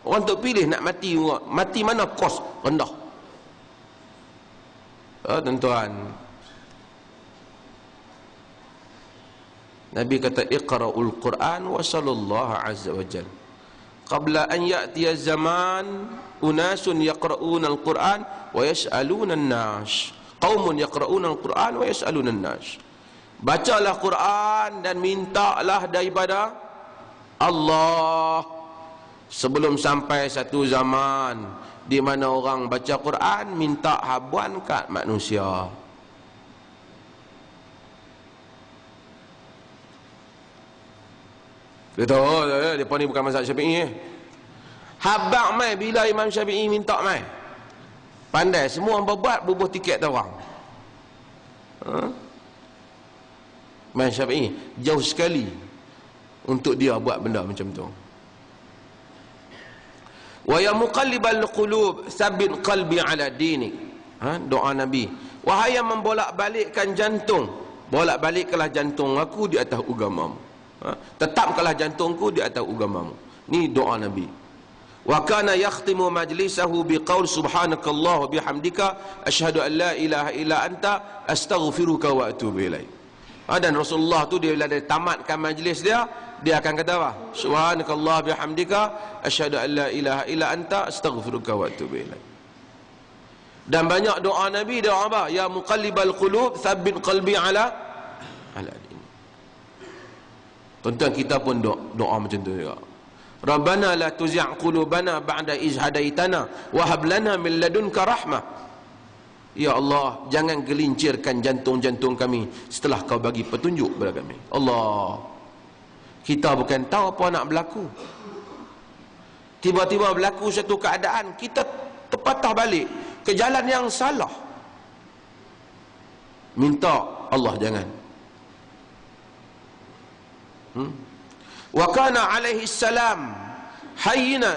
orang tak pilih nak mati. Mati mana kos rendah. Tuan-tuan, Nabi kata iqra'ul Quran wa sallallahu azza wa jalla qabla an ya'tiya zaman unasun yaqra'una al-Quran wa yas'aluna an-nas. Qaumun yaqra'una al-Quran wa yas'aluna an-nas. Bacalah Quran dan mintalah daripada Allah sebelum sampai satu zaman di mana orang baca Quran minta habuan kat manusia. Dia tahu, mereka ni bukan mazhab Syafi'i. Habaq mai bila Imam Syafi'i minta mai. Pandai, semua orang buat bubuh tiket tu orang. Imam Syafi'i jauh sekali untuk dia buat benda macam tu. Wa ya muqallibal qulub tsabbit qalbi ala dinik. Doa Nabi. Wahai yang membolak-balikkan jantung, bolak-balikkanlah jantung aku di atas agamamu. Tetapkanlah jantungku di atas agamamu. Ni doa Nabi. Wa kana yakhtimu majlisahu biqaul subhanakallah wa bihamdika asyhadu an la ilaha illa anta astaghfiruka wa atubu ilaik. Dan Rasulullah tu dia bila dia tamatkan majlis dia akan kata apa? Subhanakallah bihamdika asyhadu an la ilaha illa anta astaghfiruka wa atubu ilaik. Dan banyak doa Nabi, doa apa? Ya muqallibal qulub tsabbit qalbi ala din. Tuan-tuan, kita pun doa macam tu juga. Rabbana la tuzigh qulubana ba'da iz hadaitana wa hab lana min ladunka rahmah. Ya Allah, jangan gelincirkan jantung-jantung kami setelah kau bagi petunjuk kepada kami. Allah, kita bukan tahu apa nak berlaku. Tiba-tiba berlaku satu keadaan, kita terpatah balik ke jalan yang salah. Minta Allah jangan. Wa kana alaihi salam hayyan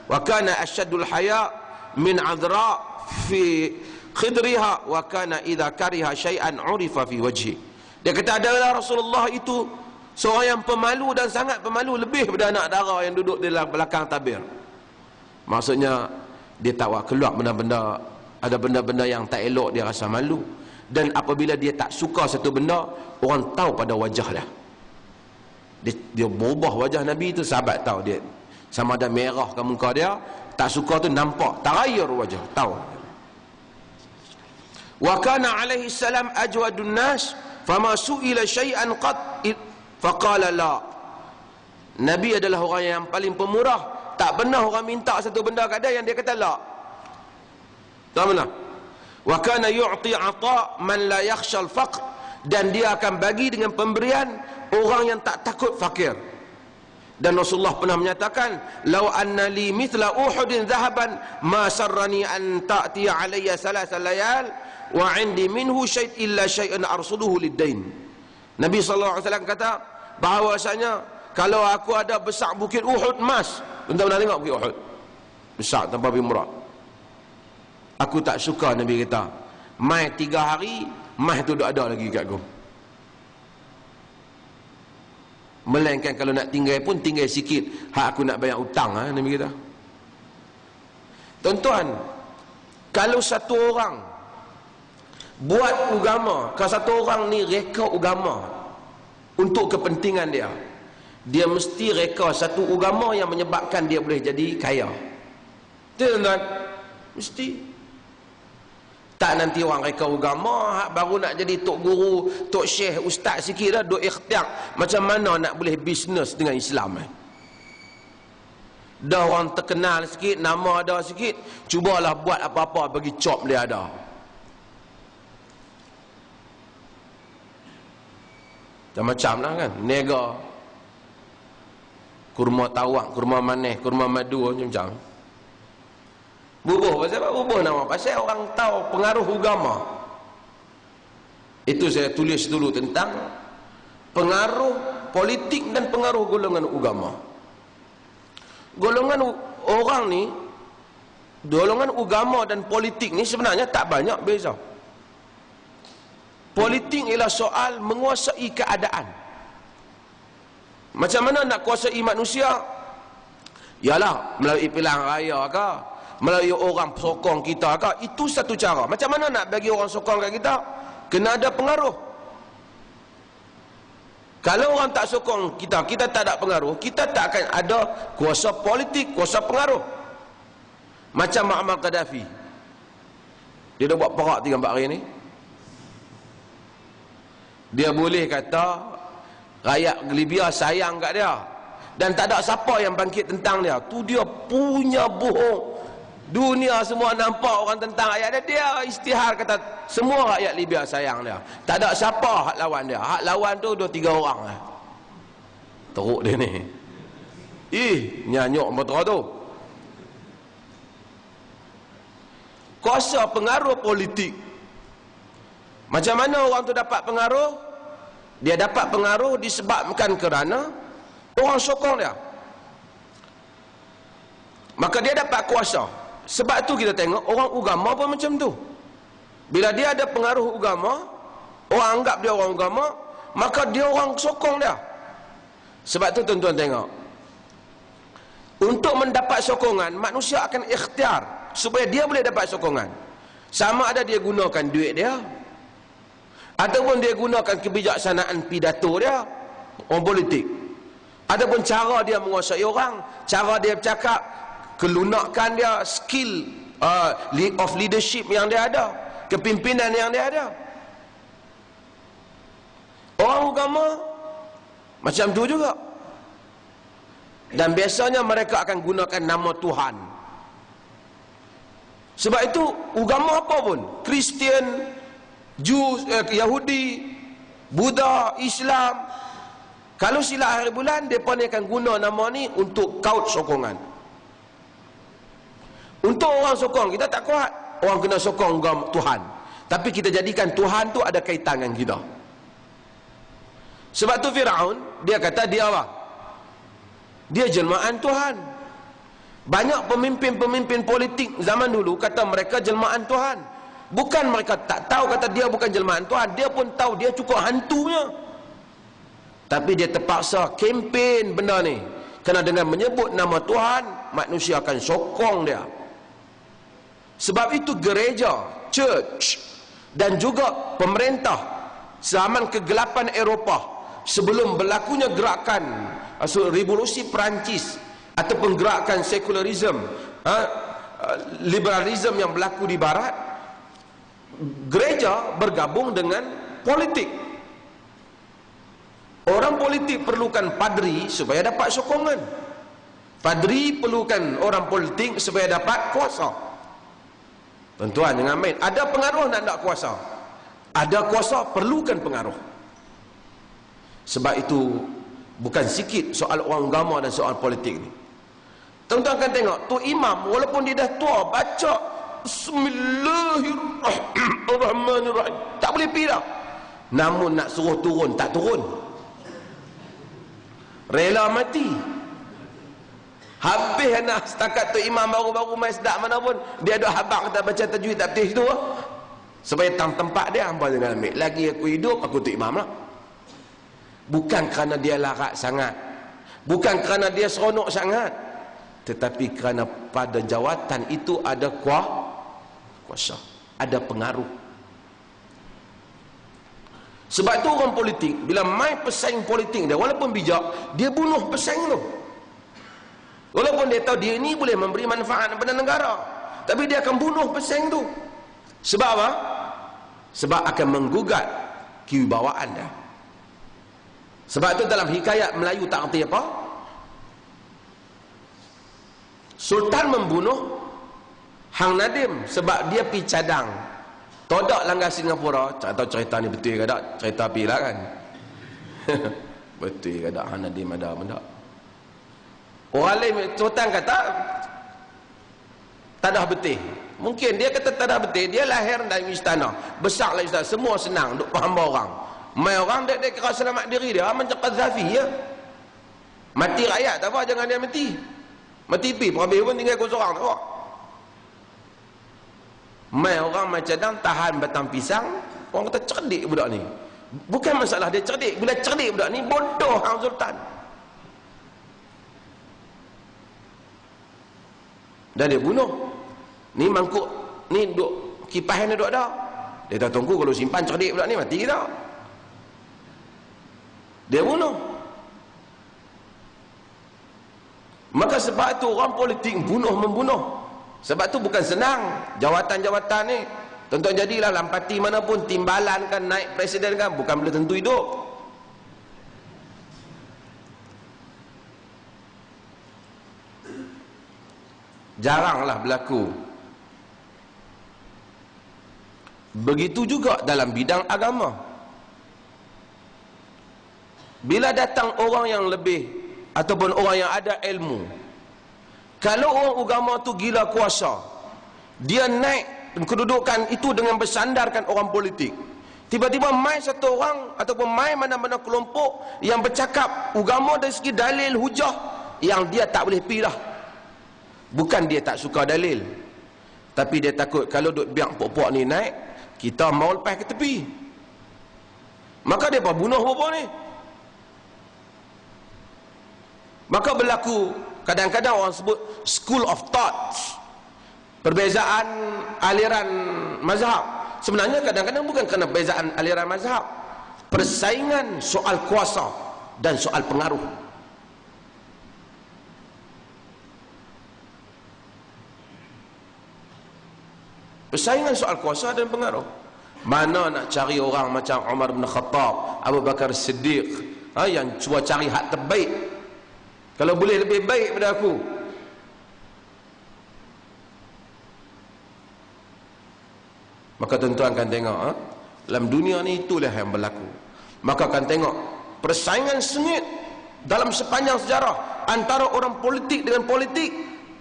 wa kana asyaddul haya min adra fi khidriha wa kana idza kariha syai'an urifa fi wajhi. Dia kata adalah Rasulullah itu seorang yang pemalu dan sangat pemalu, lebih daripada anak dara yang duduk di belakang tabir. Maksudnya dia tak buat keluar benda-benda, ada benda-benda yang tak elok dia rasa malu. Dan apabila dia tak suka satu benda, orang tahu pada wajah dia. Dia berubah wajah Nabi itu, sahabat tahu dia. Sama ada merah ke muka dia, tak suka tu nampak, taghayyur wajah, tahu. Wa kana alaihi salam ajwadun nas, fama su'ila syai'an qat faqala la. Nabi adalah orang yang paling pemurah, tak pernah orang minta satu benda kat dia yang dia kata la. Tak pernah. Wa kana yu'ti 'ata man la yakhsha al-faqr, dan dia akan bagi dengan pemberian orang yang tak takut fakir. Dan Rasulullah pernah menyatakan, "Lau anna li mithla Uhudin dhahaban ma sarrani an ta'tiya alayya thalatha layal wa 'indi minhu syai' illa syai'an arsuduhu lid-dain." Nabi sallallahu alaihi wasallam kata bahawasanya kalau aku ada besar bukit Uhud emas, tuan-tuan pernah tengok bukit Uhud? Besar tanpa bimurah. Aku tak suka, Nabi kata, mai 3 hari mai tu tak ada lagi kat aku. Melainkan kalau nak tinggal pun tinggal sikit, hak aku nak bayar hutang, Nabi kata. Tuan-tuan, kalau satu orang buat agama, kalau satu orang ni reka agama untuk kepentingan dia, dia mesti reka satu agama yang menyebabkan dia boleh jadi kaya. Tuan-tuan, mesti. Tak nanti orang reka agama, baru nak jadi tok guru, tok syekh, ustaz sikit dah, duk ikhtiar macam mana nak boleh bisnes dengan Islam. Dah orang terkenal sikit, nama ada sikit, cubalah buat apa-apa bagi cop dia ada. Macam-macam lah kan, nega, kurma tawak, kurma manis, kurma madu, macam-macam. Bubuh, pasal apa bubuh nama? Pasal orang tahu pengaruh agama. Itu saya tulis dulu tentang pengaruh politik dan pengaruh golongan agama. Golongan orang ni, golongan agama dan politik ni sebenarnya tak banyak beza. Politik ialah soal menguasai keadaan. Macam mana nak kuasai manusia? Yalah, melalui pilihan raya ke, melalui orang sokong kita ke, itu satu cara. Macam mana nak bagi orang sokong kat kita? Kena ada pengaruh. Kalau orang tak sokong kita, kita tak ada pengaruh, kita tak akan ada kuasa politik, kuasa pengaruh. Macam Muammar Gaddafi, dia dah buat perak 3-4 hari ni. Dia boleh kata rakyat Libya sayang kat dia, dan tak ada siapa yang bangkit tentang dia. Tu dia punya bohong. Dunia semua nampak orang tentang rakyat dia. Dia istihar kata semua rakyat Libya sayang dia. Tak ada siapa hak lawan dia. Hak lawan tu 2-3 orang lah. Teruk dia ni. Nyanyuk betul tu. Kuasa pengaruh politik. Macam mana orang tu dapat pengaruh? Dia dapat pengaruh disebabkan kerana orang sokong dia. Maka dia dapat kuasa. Sebab tu kita tengok orang agama pun macam tu. Bila dia ada pengaruh agama, orang anggap dia orang agama, maka dia orang sokong dia. Sebab tu tuan-tuan tengok, Untuk mendapat sokongan, manusia akan ikhtiar supaya dia boleh dapat sokongan. Sama ada dia gunakan duit dia, ataupun dia gunakan kebijaksanaan pidato dia, orang politik, ataupun cara dia menguasai orang, cara dia bercakap, kelunakan dia, skill of leadership yang dia ada, kepimpinan yang dia ada. Orang agama macam tu juga. Dan biasanya mereka akan gunakan nama Tuhan. Sebab itu agama apa pun, Kristian, Yahudi, Buddha, Islam, kalau sila hari bulan, mereka ni akan guna nama ni untuk kaut sokongan. Untuk orang sokong, kita tak kuat. Orang kena sokong Tuhan. Tapi kita jadikan Tuhan tu ada kaitan dengan kita. Sebab tu Firaun, dia kata dia apa? Dia jelmaan Tuhan. Banyak pemimpin-pemimpin politik zaman dulu kata mereka jelmaan Tuhan. Bukan mereka tak tahu kata dia bukan jelmaan Tuhan, dia pun tahu dia cukup hantunya. Tapi dia terpaksa kempen benda ni. Kerana dengan menyebut nama Tuhan, manusia akan sokong dia. Sebab itu gereja, church, dan juga pemerintah zaman kegelapan Eropah, sebelum berlakunya gerakan revolusi Perancis ataupun gerakan sekularisme, liberalisme yang berlaku di barat, gereja bergabung dengan politik. Orang politik perlukan padri supaya dapat sokongan. Padri perlukan orang politik supaya dapat kuasa. Tuan-tuan jangan main. Ada pengaruh nak kuasa. Ada kuasa perlukan pengaruh. Sebab itu bukan sikit soal orang agama dan soal politik ni. Tuan-tuan akan tengok tu imam walaupun dia dah tua baca Bismillahirrahmanirrahim tak boleh pergi dah. Namun nak suruh turun tak turun. Rela mati. Habis anak setakat tu imam baru-baru main sedap mana pun dia ada habaq kata baca tajwid tak betul situ. Supaya tempat dia hamba jangan ambil. Lagi aku hidup aku tu imam lah. Bukan kerana dia larat sangat, bukan kerana dia seronok sangat, tetapi kerana pada jawatan itu ada kuasa, ada pengaruh. Sebab tu orang politik bila main pesaing politik dia, walaupun bijak, dia bunuh pesaing tu. Walaupun dia tahu dia ni boleh memberi manfaat kepada negara, tapi dia akan bunuh pesaing tu. Sebab apa? Sebab akan menggugat kewibawaan dia. Sebab itu dalam hikayat Melayu tak arti apa, Sultan membunuh Hang Nadim sebab dia pergi cadang todak langgar Singapura. Tak tahu cerita ni betul ke tak, cerita api lah kan. Betul ke tak Hang Nadim ada benda. Orang lain Sultan kata tak ada betul. Mungkin dia kata tak ada betul, dia lahir dari istana, besar lah istana, semua senang duk hamba orang. Mai orang dia kira selamat diri dia macam Qaddafi ya. Mati rakyat tak apa, jangan dia mati. Mati pi habis pun tinggal kau seorang tak apa. Mai orang macam dang tahan batang pisang, orang kata cerdik budak ni. Bukan masalah dia cerdik, bila cerdik budak ni bodoh hang Sultan. Dan dia bunuh. Ni mangkuk ni duk kipas ni duk ada. Dia tak tunggu kalau simpan cerdik budak ni mati kita. Dia bunuh. Maka sebab itu orang politik membunuh. Sebab tu bukan senang jawatan-jawatan ni. Tuan-tuan jadilah dalam parti mana pun, timbalan kan, naik presiden kan, bukan boleh tentu hidup. Jaranglah berlaku. Begitu juga dalam bidang agama. Bila datang orang yang lebih ataupun orang yang ada ilmu, kalau orang agama tu gila kuasa, dia naik kedudukan itu dengan bersandarkan orang politik. Tiba-tiba mai satu orang ataupun mai mana-mana kelompok yang bercakap agama dari segi dalil hujah yang dia tak boleh pergi dah. Bukan dia tak suka dalil, tapi dia takut kalau duk biar puak-puak ni naik, kita mau lepas ke tepi. Maka dia bunuh puak-puak ni. Maka berlaku Kadang-kadang orang sebut school of thought, perbezaan aliran mazhab. Sebenarnya kadang-kadang bukan kerana perbezaan aliran mazhab, persaingan soal kuasa dan soal pengaruh. Persaingan soal kuasa dan pengaruh. Mana nak cari orang macam Umar bin Khattab, Abu Bakar Siddiq, yang cuba cari hak terbaik. Kalau boleh lebih baik daripada aku. Maka tuan-tuan akan tengok, dalam dunia ni itulah yang berlaku. Maka akan tengok persaingan sengit dalam sepanjang sejarah antara orang politik dengan politik,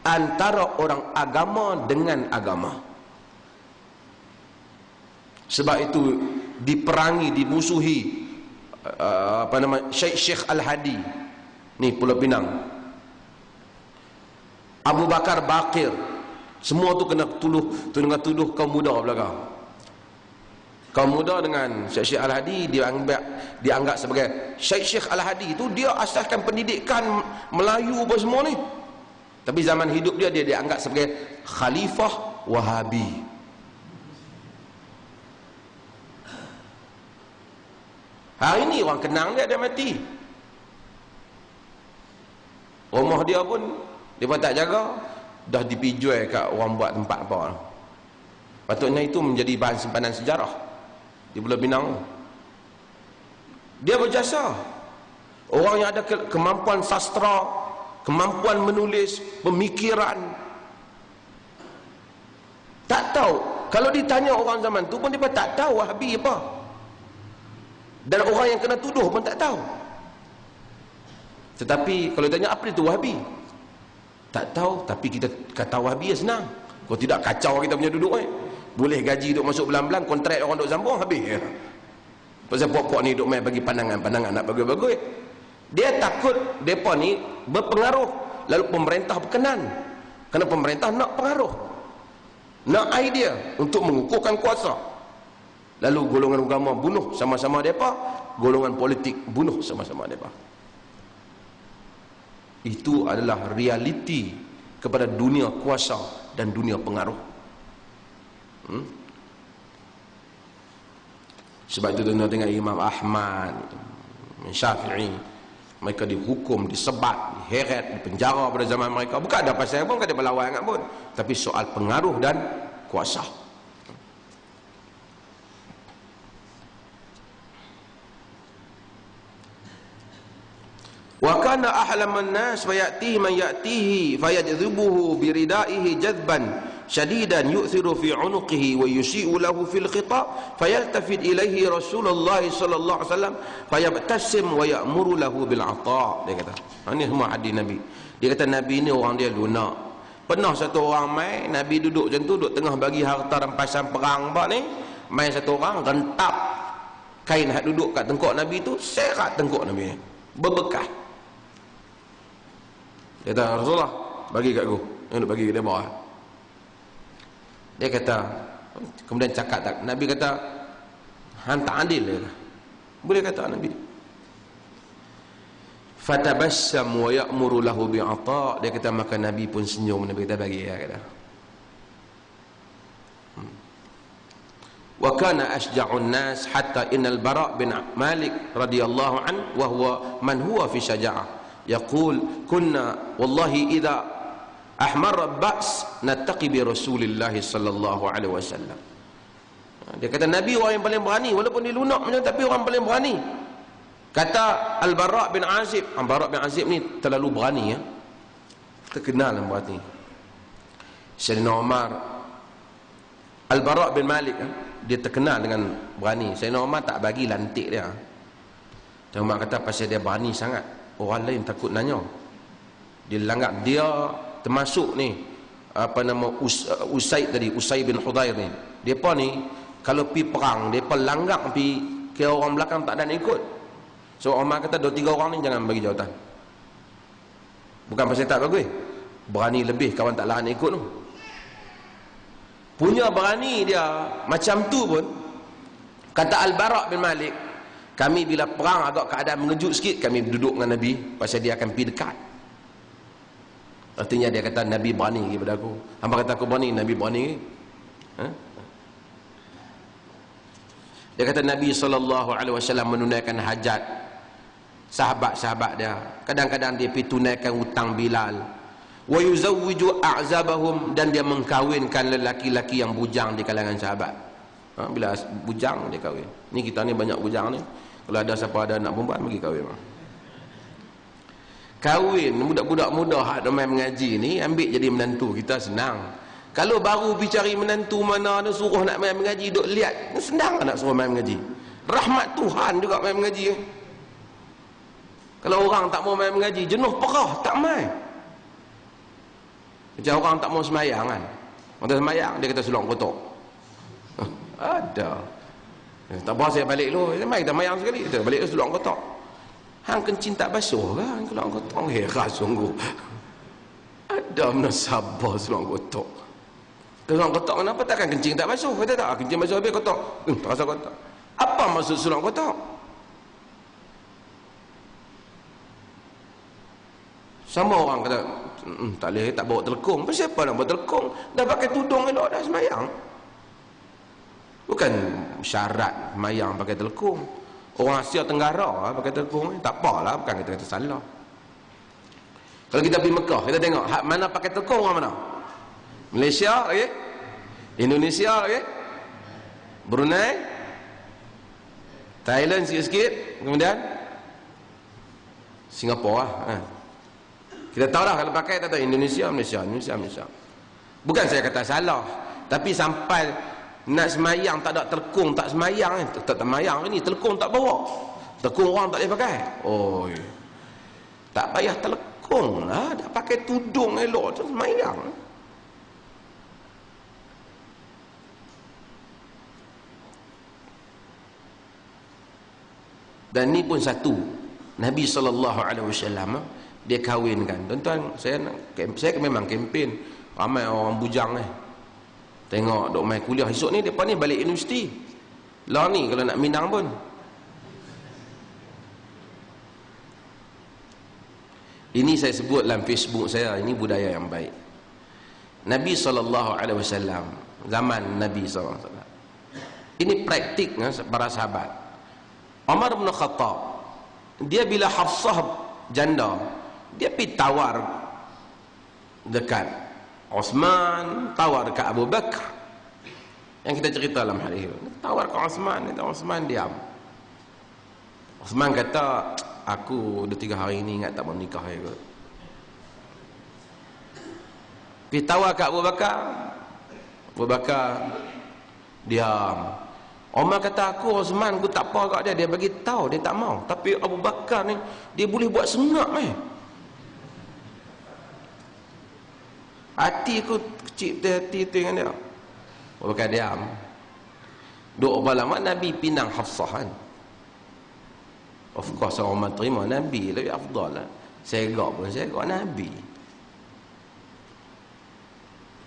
antara orang agama dengan agama. Sebab itu diperangi, dimusuhi Syekh Al-Hadi ni Pulau Pinang, Abu Bakar Baqir, semua tu kena tuduh kaum muda belakang. Kaum muda dengan Syekh Al-Hadi dianggap sebagai Syekh Al-Hadi itu dia asaskan pendidikan Melayu apa semua ni. Tapi zaman hidup dia dianggap sebagai Khalifah Wahabi. Hari ini orang kenang dia mati. Rumah dia pun dia tak jaga, dah dipijual kat orang buat tempat apa. Patutnya itu menjadi bahan simpanan sejarah di Pulau Pinang. Dia berjasa. Orang yang ada kemampuan sastra, kemampuan menulis, pemikiran. Tak tahu. Kalau ditanya orang zaman tu pun dia tak tahu Wahabi apa. Dan orang yang kena tuduh pun tak tahu. Tetapi kalau ditanya apa itu Wahabi, tak tahu. Tapi kita kata Wahabi ya senang. Kau tidak kacau kita punya duduk boleh gaji duk masuk belang-belang, kontrak orang duk sambung habis. Pasal pokok ni duk main bagi pandangan nak bagus-bagus. Dia takut depa ni berpengaruh, lalu pemerintah berkenan. Kerana pemerintah nak pengaruh, nak idea untuk mengukuhkan kuasa. Lalu golongan agama bunuh sama-sama mereka, golongan politik bunuh sama-sama mereka. Itu adalah realiti kepada dunia kuasa dan dunia pengaruh. Sebab itu tuan-tuan tengok Imam Ahmad, Syafi'i, mereka dihukum, disebat, diheret, dipenjara pada zaman mereka. Bukan ada pasal pun, bukan ada berlawan sangat pun, tapi soal pengaruh dan kuasa. Wa kana ahlaman nas fayatihi man yatihi fayajdhubuhu biridaihi jadban shadidan yu'thiru fi 'unuqihi wa yushi'u lahu fil khitab fayaltafit ilaihi Rasulullah sallallahu alaihi wasallam fayabtasim wa ya'muru lahu bil 'ata'. Dia kata, ini semua hadis Nabi. Dia kata Nabi ni orang dia lunak. Pernah satu orang mai, Nabi duduk macam tu, duduk tengah bagi harta rampasan perang bak ni, mai satu orang rentap kain hak duduk kat tengkok Nabi tu, serat tengkok Nabi ni, berbekas. Dia kata, Rasulullah bagi kat aku, yang bagi kat dia bawah. Dia kata, kemudian cakap tak, Nabi kata, hang tak adil. Dia kata, boleh kata Nabi. Fatabassam wa ya'muru lahu bi'ata'. Dia kata, maka Nabi pun senyum. Nabi kata, bagi. Dia kata, wa kana asja'un nas hatta innal Bara' bin Malik radhiyallahu an wa huwa man huwa fi syaja'ah yaqul kunna wallahi idza ahmar ba's nattaqi bi Rasulillah sallallahu alaihi wasallam. Dia kata Nabi orang yang paling berani, walaupun dia lunak macam, tapi orang paling berani. Kata Al-Bara' bin Azib, Al-Bara' bin Azib ni terlalu berani ya. Terkenal yang berani. Sayyidina Umar, Al-Bara' bin Malik dia terkenal dengan berani. Sayyidina Umar tak bagi lantik dia. Dan Umar kata pasal dia berani sangat, orang lain takut nanya. Dia langgap, dia termasuk ni apa nama Usaid tadi, Usaid bin Hudayr ni. Depa ni kalau pi perang, depa langgap pi ke orang belakang tak ada nak ikut. So Umar kata 2-3 orang ni jangan bagi jawatan. Bukan pasal tak bagus, berani lebih kawan tak lahan ikut tu. Punya berani dia macam tu pun. Kata Al-Bara' bin Malik, kami bila perang agak keadaan mengejut sikit, kami duduk dengan Nabi pasal dia akan pergi dekat. Artinya dia kata Nabi berani kepada aku. Hamba kata aku berani, Nabi berani. Ha? Dia kata Nabi SAW menunaikan hajat sahabat-sahabat dia. Kadang-kadang dia pergi tunaikan hutang Bilal. Wa yuzawwiju a'zabahum, dan dia mengkahwinkan lelaki-lelaki yang bujang di kalangan sahabat. Bila bujang dia kahwin. Ni kita ni banyak bujang ni. Kalau ada siapa ada anak perempuan bagi kahwin. Kahwin budak-budak muda hak ramai mengaji ni ambil jadi menantu kita senang. Kalau baru pergi cari menantu mana ada suruh nak main mengaji duk lihat, senang nak suruh main mengaji. Rahmat Tuhan juga main mengaji. Kalau orang tak mau main mengaji, jenuh perah tak main. Macam orang tak mau semayang kan. Orang semayang dia kata sulung kotor. Ada. Tak apa saya balik dulu. Mai kita mayang sekali. Kita balik dulu sulung kotor. Hang kencing tak basuh kan kalau kotor. Heran sungguh. Ada mana sabar sulung kotor. Sulung kotor kenapa takkan kencing tak basuh? Kata tak, kencing basuh habis kotor. Terasa kotor. Apa maksud sulung kotor? Sama orang kata, tak boleh, tak bawa telekung. Siapa nak bawa telekung? Dah pakai tudung elok dah semayang. Bukan syarat semayang pakai telekung. Orang Asia Tenggara pakai telekung. Tak apalah, bukan kita kata salah. Kalau kita pergi Mekah, kita tengok hak mana pakai telekung, orang mana? Malaysia lagi, Indonesia lagi, Brunei, Thailand sikit-sikit, kemudian Singapura lah. Kita tahu lah kalau pakai tak tahu Indonesia. Bukan saya kata salah, tapi sampai nak semayang tak ada telekung, tak semayang, tak semayang ni telekung tak bawa. Telekung orang tak boleh pakai. Oh, tak payah telekung lah, dah pakai tudung elok tu semayang. Dan ni pun satu, Nabi SAW dia kahwinkan. Tuan-tuan, saya memang kempen ramai orang bujang ni. Tengok dok main kuliah esok ni depa ni balik universiti. Lah ni kalau nak minang pun. Ini saya sebut dalam Facebook saya, ini budaya yang baik. Nabi SAW, zaman Nabi SAW. Ini praktik para sahabat. Umar bin Khattab, dia bila Hafsah janda, dia pergi tawar dekat Osman, tawar dekat Abu Bakar. Yang kita cerita dalam hadis itu. Tawar ke Osman, Osman diam. Osman kata, aku dah 3 hari ni ingat tak mau nikah juga. Pergi tawar ke Abu Bakar, Abu Bakar diam. Omar kata aku Osman aku tak apa kat dia, dia bagi tahu dia tak mau. Tapi Abu Bakar ni dia boleh buat sengak hati aku kecil hati tu dengan dia. Abu Bakar diam. Duk lama Nabi pinang Hafsah kan. Of course orang terima Nabi lebih afdal lah. Segak pun segak Nabi.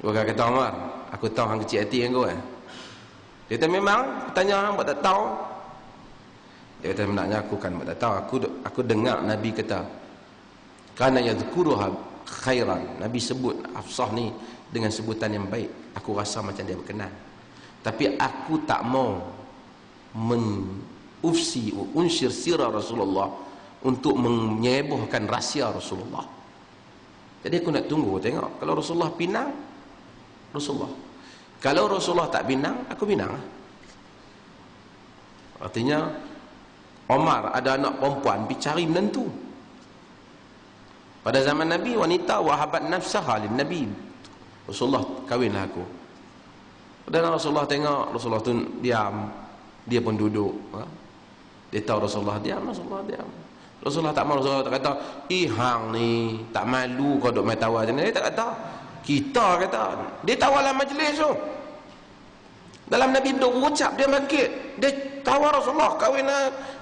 Abu Bakar kata Omar, aku tahu hang kecil hati dengan kau kan. Dia kata memang, tanya hang buat tak tahu. Dia kata sebenarnya aku kan buat tak tahu. Aku dengar Nabi kata, kana yadhkuruha khairan. Nabi sebut Hafsah ni dengan sebutan yang baik. Aku rasa macam dia berkenan. Tapi aku tak mau unsyir sirah Rasulullah untuk menyebohkan rahsia Rasulullah. Jadi aku nak tunggu tengok. Kalau Rasulullah pinang, Rasulullah. Kalau Rasulullah tak pinang, aku pinang. Artinya Omar ada anak perempuan pergi cari menantu. Pada zaman Nabi, wanita wahabat nafsaha lin Nabi. Rasulullah kahwinlah aku. Dan Rasulullah tengok, Rasulullah tu diam. Dia pun duduk. Dia tahu Rasulullah diam, Rasulullah diam. Rasulullah tak mahu, Rasulullah tak kata, hang ni tak malu kau duk main tawar macam ni. Dia tak kata. Kita kata, dia tawar dalam majlis tu. Dalam Nabi duk ucap, dia bangkit. Dia tawar Rasulullah, kahwin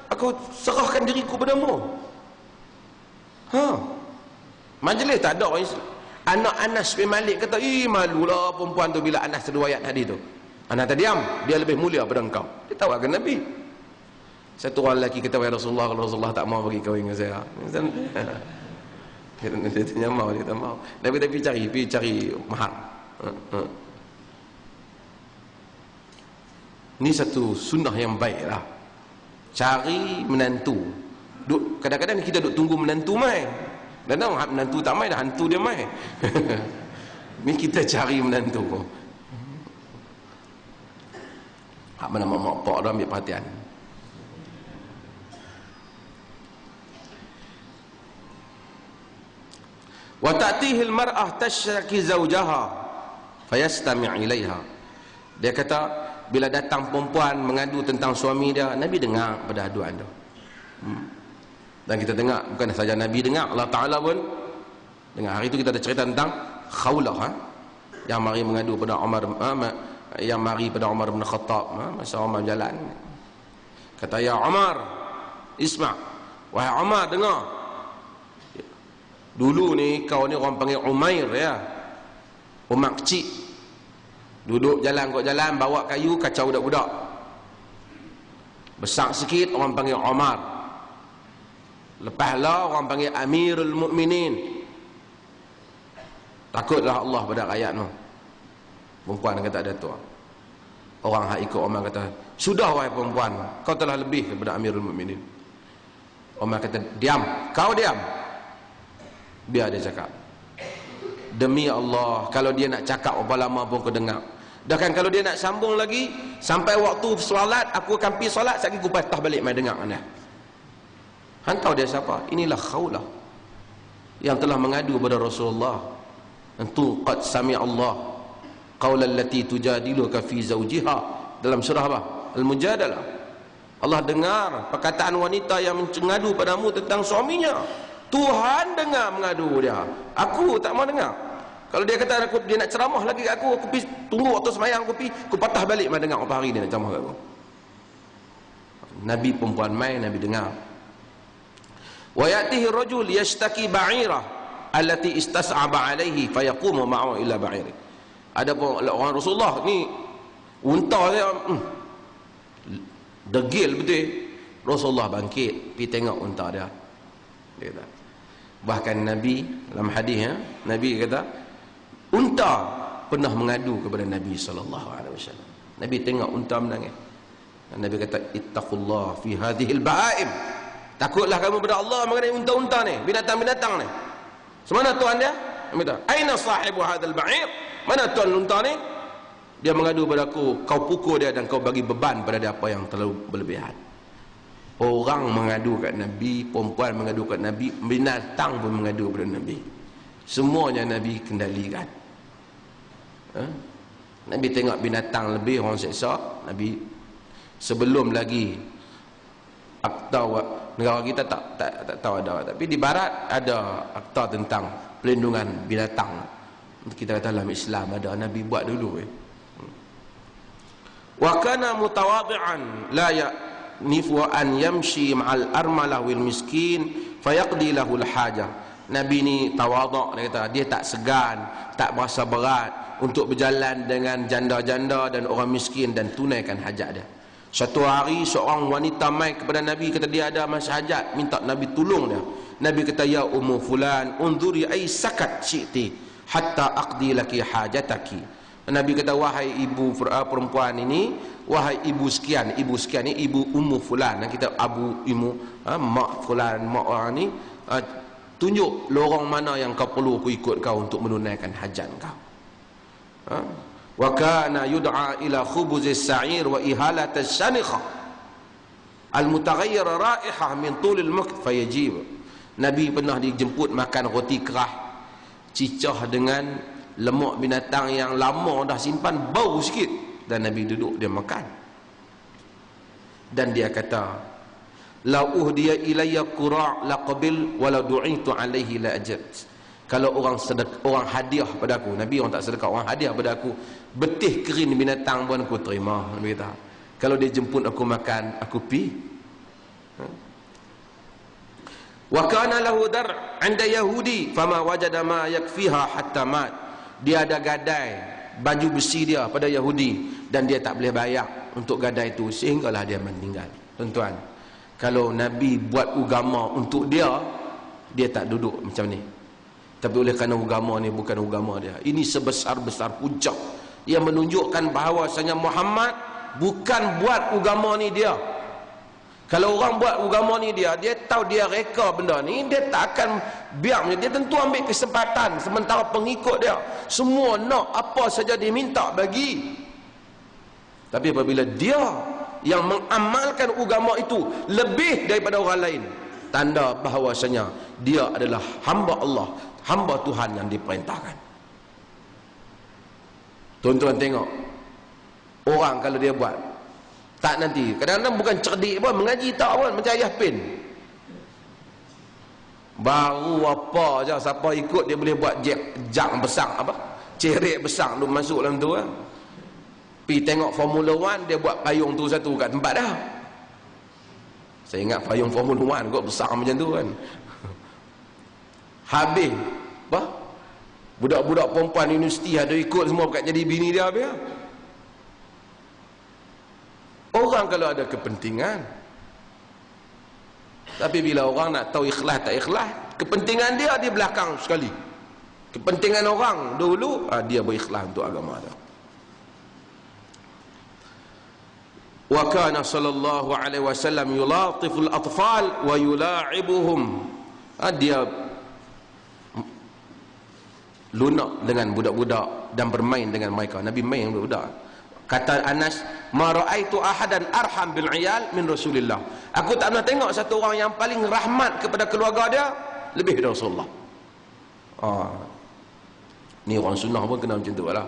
aku serahkan diriku padamu. Majlis tak ada orang Islam. Anak Anas bin Malik kata, malulah perempuan tu bila Anas riwayat hadis tu. Anas tak diam, dia lebih mulia pada engkau. Dia tawarkan Nabi. Satu orang lelaki kata, ya Rasulullah, kalau Rasulullah tak mau bagi kahwin dengan saya. Dia tanya mau, dia kata mau. Nabi kata pergi cari mahar. Ini satu sunnah yang baik lah. Cari menantu. Kadang-kadang kita duk tunggu menantu mai. Dan menantu tak mai dah, hantu dia mai. Ni kita cari menantu. Hak mana mak pak dah ambil perhatian. Wa ta'tihi al-mar'ah tashtaki zawjaha fayastami' ilaiha. Dia kata bila datang perempuan mengadu tentang suami dia, Nabi dengar pada aduan tu. Dan kita dengar, bukan saja Nabi dengar, Allah Ta'ala pun dengar. Hari itu kita ada cerita tentang Khawlah, yang mari mengadu pada Umar, yang mari pada Umar bin Khattab, masa Umar jalan. Kata, ya Umar, isma', wahai Umar, dengar. Dulu ni kau ni orang panggil Umair, ya, Umar kecil, duduk jalan kot jalan, bawa kayu, kacau budak-budak. Besar sikit orang panggil Umar. Lepas lah orang panggil Amirul Mukminin. Takutlah Allah pada ayat tu. Perempuan kata ada tu. Orang hak ikut Umar kata, sudah wahai perempuan, kau telah lebih daripada Amirul Mukminin. Umar kata, diam, kau diam. Biar dia cakap. Demi Allah, kalau dia nak cakap berapa lama pun kau dengar. Bahkan kalau dia nak sambung lagi, sampai waktu solat, aku akan pergi solat, sekali aku patah balik mai dengar anda. Han tahu dia siapa? Inilah Khawlah yang telah mengadu kepada Rasulullah. Antu qad sami Allah qaulal lati tujadiluka fi zawjiha, dalam surah apa? Al-Mujadalah. Allah dengar perkataan wanita yang mengadu padamu tentang suaminya. Tuhan dengar mengadu dia. Aku tak mau dengar. Kalau dia kata dia nak ceramah lagi kat aku pergi tunggu waktu sembahyang, aku pergi, aku patah balik mai dengar apa hari dia nak ceramah kat aku. Nabi perempuan mai, Nabi dengar. Wa ya'tihi ar-rajul yashtaki ba'irah allati istas'aba alaihi fayaqumu ma'ahu ila ba'iri. Ada pun orang Rasulullah ni unta dia degil betul. Rasulullah bangkit pergi tengok unta dia. Dia kata, bahkan Nabi dalam hadis, Nabi kata unta pernah mengadu kepada Nabi SAW. Nabi tengok unta menangis. Nabi kata, ittaqullah fi hadhil ba'aim. Takutlah kamu kepada Allah mengenai unta-unta ni, binatang-binatang ni. Semana tuan dia? Nabi kata, aina sahibu hadzal ba'ir? Mana tuan unta ni? Dia mengadu pada aku, kau pukul dia dan kau bagi beban pada dia apa yang terlalu berlebihan. Orang mengadu kat Nabi, perempuan mengadu kat Nabi, binatang pun mengadu kepada Nabi. Semuanya Nabi kendalikan. Nabi tengok binatang lebih orang seksa, Nabi sebelum lagi akta negara kita tak tahu ada, tapi di barat ada akta tentang pelindungan binatang. Kita kata dalam Islam ada, Nabi buat dulu. Wa kana mutawadhi'an la ya'nifu an yamshi ma'al armalah wal miskin fayaqdi lahu al-hajah. Nabi ni tawaduk, dia kata dia tak segan, tak berasa berat untuk berjalan dengan janda-janda dan orang miskin dan tunaikan hajat dia. Satu hari seorang wanita mai kepada Nabi, kata dia ada masalah hajat, minta Nabi tolong dia. Nabi kata, ya ummu fulan unzuri ay sakat syi'ti hatta aqdi laki hajataki. Nabi kata, wahai ibu perempuan ini, wahai ibu sekian ni ibu ummu fulan, kita abu ibu mak fulan, mak orang ni, tunjuk lorong mana yang kau perlu aku ikut kau untuk menunaikan hajat kau. Wa kana yud'a ila khubuz as-sa'ir wa ihalat as-shanikha al-mutaghayyir ra'ihah min tul al-mukt fayajib. Nabi pernah dijemput makan roti kerah cicah dengan lemak binatang yang lama dah simpan, bau sikit, dan Nabi duduk dia makan. Dan dia kata, la uhdiya ilayya qura' laqabil wa la du'itu alaihi la ajat. Kalau orang orang hadiah pada aku, Nabi orang tak sedekah, orang hadiah pada aku betih kerin binatang pun aku terima. Nabi kata, kalau dia jemput aku makan, aku pi. Wa kana lahu dar' 'inda yahudi fama wajada ma yakfiha hatta mat. Dia ada gadai baju besi dia pada Yahudi dan dia tak boleh bayar untuk gadai itu sehinggalah dia meninggal. Tuan-tuan, kalau Nabi buat agama untuk dia, dia tak duduk macam ni. Tapi oleh kerana agama ni bukan agama dia. Ini sebesar-besar hujah yang menunjukkan bahawasanya Muhammad bukan buat agama ni dia. Kalau orang buat agama ni dia tahu dia reka benda ni, dia tak akan biar. Dia tentu ambil kesempatan. Sementara pengikut dia semua nak apa saja dia minta bagi. Tapi apabila dia yang mengamalkan agama itu lebih daripada orang lain, tanda bahawasanya dia adalah hamba Allah, hamba Tuhan yang diperintahkan. Tuan-tuan tengok, orang kalau dia buat tak nanti, kadang-kadang bukan cerdik pun, mengaji tak pun, macam ayah pin. Baru apa je, siapa ikut dia boleh buat jak besar, apa? Cerik besar tu masuk dalam tu kan. Pergi tengok Formula 1, dia buat payung tu satu kat tempat dah. Saya ingat payung Formula 1 kot besar macam tu kan. Habis apa? Budak-budak perempuan universiti ada ikut semua kat jadi bini dia habis. Orang kalau ada kepentingan, tapi bila orang nak tahu ikhlas tak ikhlas, kepentingan dia di belakang sekali. Kepentingan orang dulu, dia berikhlas untuk agama dia. Wa kana sallallahu alaihi wasallam yulatiful atfal wa yula'ibuhum. Dia lunak dengan budak-budak dan bermain dengan mereka. Nabi main dengan budak. Kata Anas, ma ra'aitu ahadan arham bil iyal min Rasulillah. Aku tak pernah tengok satu orang yang paling rahmat kepada keluarga dia lebih dari Rasulullah. Ni orang sunnah pun kena macam tu lah.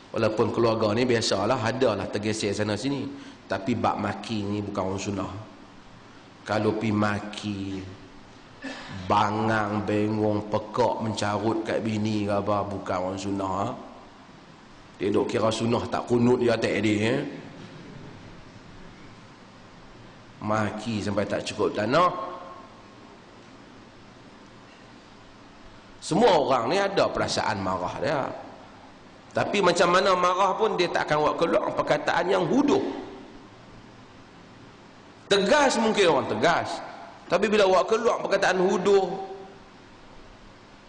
Walaupun keluarga ni biasalah, adalah tergeser sana sini, tapi bab maki ni bukan orang sunnah. Kalau pi maki, bangang, bengong, pekak, mencarut kat bini ke apa, bukan orang sunnah. Dia duk kira sunnah tak kunut dia atas dia. Maki sampai tak cukup tanah. Semua orang ni ada perasaan marah dia. Tapi macam mana marah pun dia tak akan buat keluar perkataan yang huduh. Tegas mungkin orang tegas, tapi bila buat keluar perkataan huduh,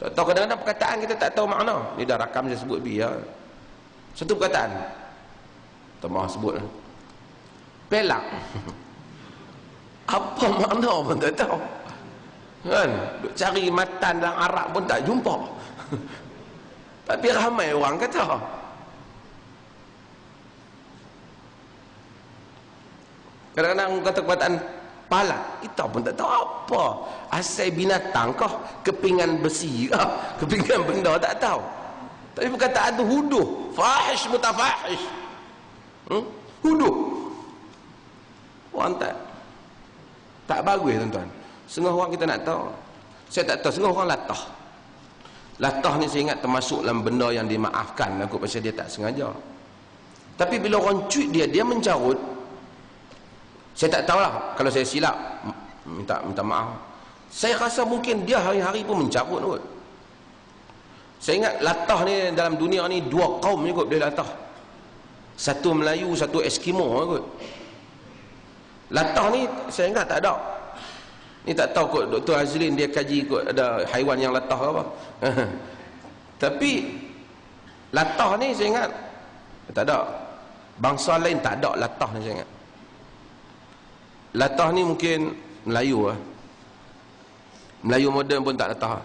tak tahu, kadang-kadang perkataan kita tak tahu makna. Ni dah rakam saya sebut biar. Satu perkataan, tak mahu sebut, pelak. Apa makna pun tak tahu kan. Duk cari matan dalam Arab pun tak jumpa. Tapi ramai orang kata. Kadang-kadang kata perkataan palak, kita pun tak tahu apa. Asal binatang kah, kepingan besi kah, kepingan benda tak tahu. Tapi perkataan tu huduh, fahish mutafahish. Huduh. Orang tak bagus tuan-tuan. Setengah orang kita nak tahu. Saya tak tahu, setengah orang latah. Latah ni saya ingat termasuk dalam benda yang dimaafkan aku pasal dia tak sengaja. Tapi bila orang cuit dia mencarut. Saya tak tahulah, kalau saya silap minta maaf. Saya rasa mungkin dia hari-hari pun mencarut kot. Saya ingat latah ni dalam dunia ni dua kaum ni kot dia latah. Satu Melayu, satu Eskimo kot. Latah ni saya ingat tak ada. Ni tak tahu kot Dr. Azlin dia kaji kot ada haiwan yang latah ke apa. Tapi latah ni saya ingat tak ada. Bangsa lain tak ada latah ni saya ingat. Latah ni mungkin Melayu lah. Melayu moden pun tak latah.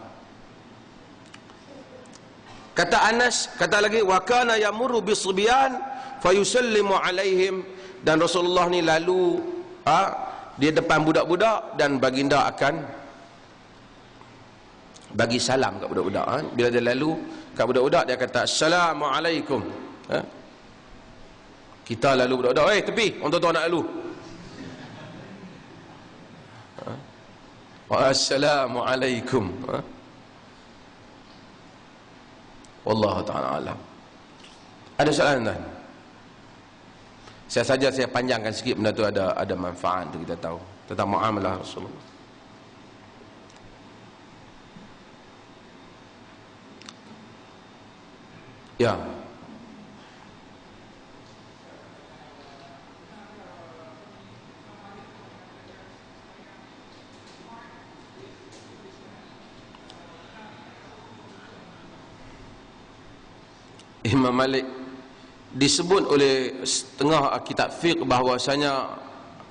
Kata Anas, kata lagi, wa kana yamurru bisbyan fayusallimu alaihim, dan Rasulullah ni lalu dia depan budak-budak dan baginda akan bagi salam kat budak-budak. Bila dia lalu kat budak-budak dia kata assalamualaikum. Kita lalu budak-budak, tepi, orang tua-tua nak lalu. Assalamualaikum. Wallahu ta'ala alam. Ada soalan tuan? Saya panjangkan sikit, benda tu ada manfaat tu kita tahu tentang muamalah Rasulullah. Ya. Imam Malik disebut oleh setengah kitab fiqh bahawasanya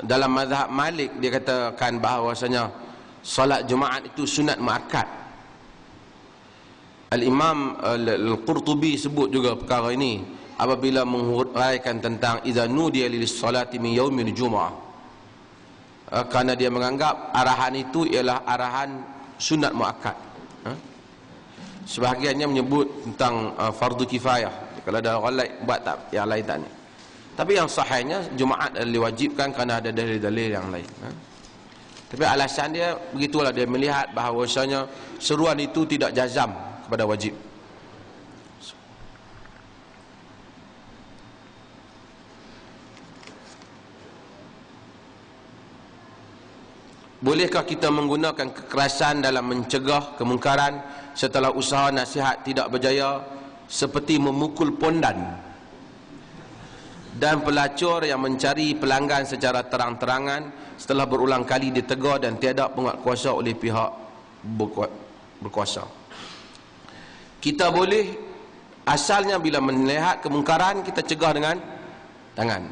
dalam mazhab Malik dia katakan bahawasanya solat Jumaat itu sunat muakkad. Al-Imam Al-Qurtubi sebut juga perkara ini apabila menguraikan tentang idza nudiya lis salati min yaumil jumu'ah, kerana dia menganggap arahan itu ialah arahan sunat muakkad. Sebahagiannya menyebut tentang fardu kifayah, kalau ada orang lain buat tak, yang lain tak ni. Tapi yang sahihnya Jumaat diwajibkan kerana ada dalil-dalil yang lain. Tapi alasan dia begitulah, dia melihat bahawasanya seruan itu tidak jazam kepada wajib. Bolehkah kita menggunakan kekerasan dalam mencegah kemungkaran setelah usaha nasihat tidak berjaya, seperti memukul pondan dan pelacur yang mencari pelanggan secara terang-terangan setelah berulang kali ditegur dan tiada penguatkuasa oleh pihak berkuasa? Kita boleh, asalnya bila melihat kemungkaran kita cegah dengan tangan,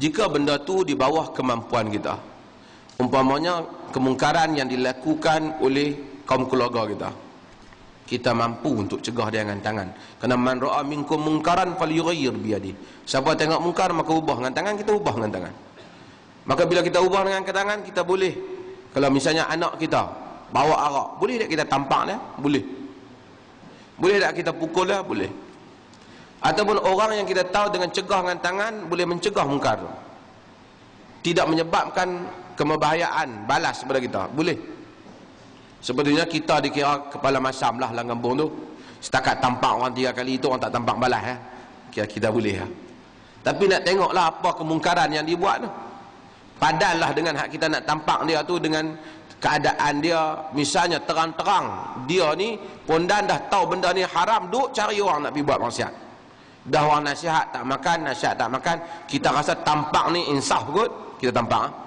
jika benda tu di bawah kemampuan kita. Umpamanya kemungkaran yang dilakukan oleh kaum keluarga kita, kita mampu untuk cegah dia dengan tangan. Kerana man ra'a minkum mungkaran falyughayyir biyadi. Siapa tengok mungkar maka ubah dengan tangan, kita ubah dengan tangan. Maka bila kita ubah dengan tangan, kita boleh, kalau misalnya anak kita bawa arak, boleh tak kita tampak dia? Boleh. Boleh tak kita pukul dia? Boleh. Ataupun orang yang kita tahu dengan cegah dengan tangan boleh mencegah mungkar, tidak menyebabkan kemebahayaan balas kepada kita, boleh. Sebetulnya kita dikira kepala masam lah dalam kampung tu. Setakat tampak orang 3 kali itu orang tak tampak balas ya. Kita boleh ya. Tapi nak tengoklah apa kemungkaran yang dibuat tu. Padanlah dengan hak kita nak tampak dia tu dengan keadaan dia, misalnya terang-terang dia ni pondan dah tahu benda ni haram, duk cari orang nak pergi buat maksiat. Dah orang nasihat tak makan, nasihat tak makan, kita rasa tampak ni insaf kot, kita tampak.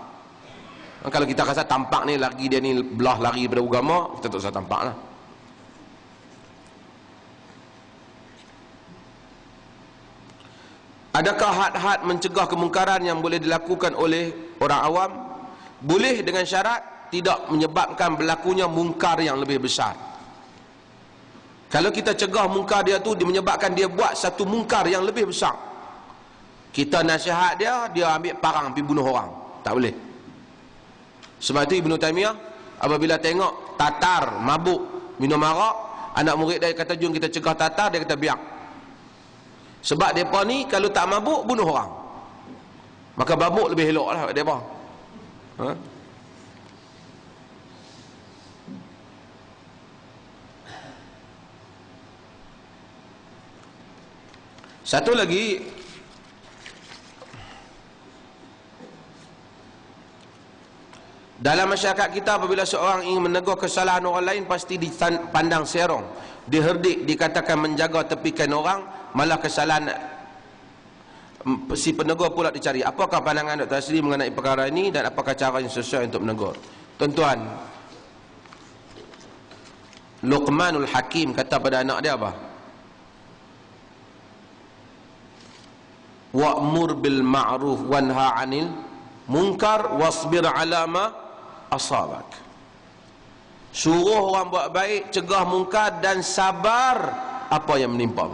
Kalau kita rasa tampak ni lagi dia ni belah lari daripada agama, kita tak usah tampak lah. Adakah had-had mencegah kemungkaran yang boleh dilakukan oleh orang awam? Boleh, dengan syarat tidak menyebabkan berlakunya mungkar yang lebih besar. Kalau kita cegah mungkar dia tu, dia menyebabkan dia buat satu mungkar yang lebih besar, kita nasihat dia, dia ambil parang pergi bunuh orang, tak boleh. Sebab itu Ibn Taymiyah apabila tengok Tatar mabuk minum arak, anak murid dia kata jom kita cegah Tatar, dia kata biar. Sebab mereka ni kalau tak mabuk bunuh orang, maka mabuk lebih elok lah mereka. Satu lagi, dalam masyarakat kita apabila seorang ingin menegur kesalahan orang lain pasti dipandang serong, diherdik, dikatakan menjaga tepikan orang, malah kesalahan si penegur pula dicari. Apakah pandangan Dr. Asri mengenai perkara ini dan apakah cara yang sesuai untuk menegur? Tuan-tuan, Luqmanul Hakim kata pada anak dia apa? Wa'mur bil ma'ruf wanha 'anil munkar wasbir 'ala ma asabak. Suruh orang buat baik, cegah mungkar dan sabar apa yang menimpa.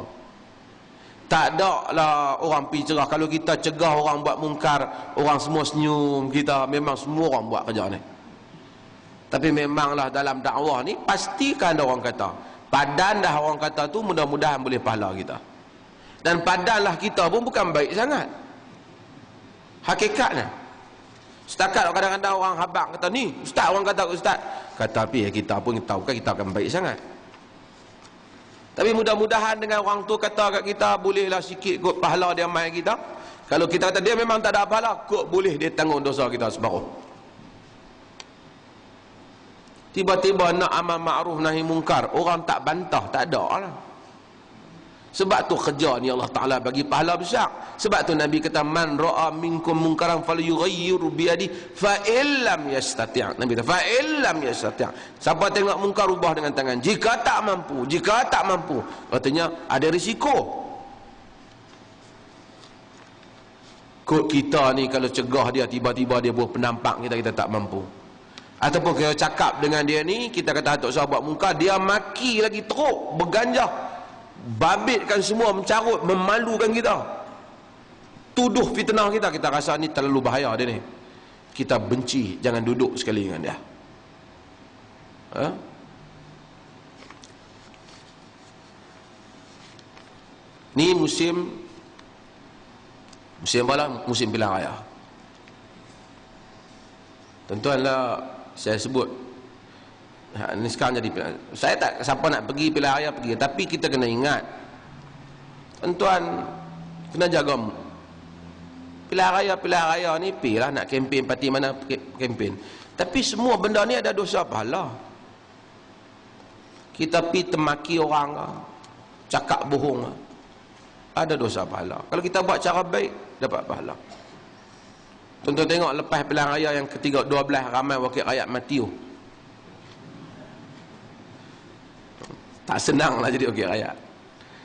Tak ada lah orang pergi cerah. Kalau kita cegah orang buat mungkar, orang semua senyum kita, memang semua orang buat kerja ni. Tapi memanglah dalam dakwah ni pastikan ada orang kata, padan dah orang kata tu, mudah-mudahan boleh pahala kita. Dan padanlah kita pun bukan baik sangat hakikatnya. Setakat kadang-kadang orang habaq kata ni ustaz, orang kata ustaz, kata tapi kita pun tahu kan kita akan baik sangat. Tapi mudah-mudahan dengan orang tu kata kat kita, bolehlah sikit kot pahala dia mai kita. Kalau kita kata dia memang tak ada pahala, kot boleh dia tanggung dosa kita separuh. Tiba-tiba nak amal ma'ruf nahi mungkar, orang tak bantah, tak ada lah. Sebab tu kerja ni Allah Ta'ala bagi pahala besar. Sebab tu Nabi kata man ra'a minkum munkaran falyughayyir biyadi fa illam yastati'. Nabi kata fa illam yastati'. Siapa tengok mungkar ubah dengan tangan. Jika tak mampu, artinya ada risiko. Kod kita ni kalau cegah dia, tiba-tiba dia buat penampak kita tak mampu. Ataupun kalau cakap dengan dia ni, kita kata tak usah buat muka, dia maki lagi teruk, berganjah, babitkan semua, mencarut, memalukan kita, tuduh fitnah kita. Kita rasa ni terlalu bahaya dia ni, kita benci, jangan duduk sekali dengan dia. Ni musim apa lah? Musim pilihan raya. Tuan-tuanlah, saya sebut ni sekarang jadi pilihan. Saya tak siapa nak pergi pilihan raya pergi, tapi kita kena ingat, tuan-tuan kena jaga pilihan raya ni. Pergilah nak kempen, parti mana kempen, tapi semua benda ni ada dosa pahala. Kita pergi temaki orang, cakap bohong, ada dosa pahala. Kalau kita buat cara baik, dapat pahala. Tuan-tuan tengok lepas pilihan raya yang ketiga 12, ramai wakil rakyat mati. Tak senang lah jadi wakil rakyat.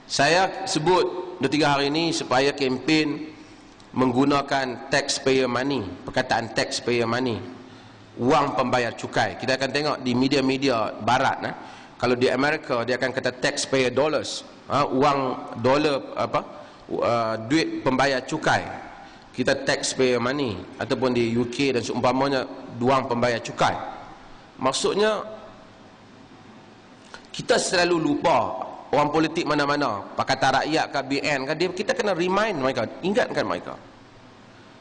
Saya sebut 2-3 hari ini supaya kempen menggunakan taxpayer money. Perkataan taxpayer money, wang pembayar cukai. Kita akan tengok di media-media barat, kalau di Amerika dia akan kata taxpayer dollars, wang dolar, duit pembayar cukai. Kita taxpayer money. Ataupun di UK dan seumpamanya, wang pembayar cukai. Maksudnya kita selalu lupa, orang politik mana-mana, Pakatan Rakyat ke BN ke, kita kena remind mereka, ingatkan mereka,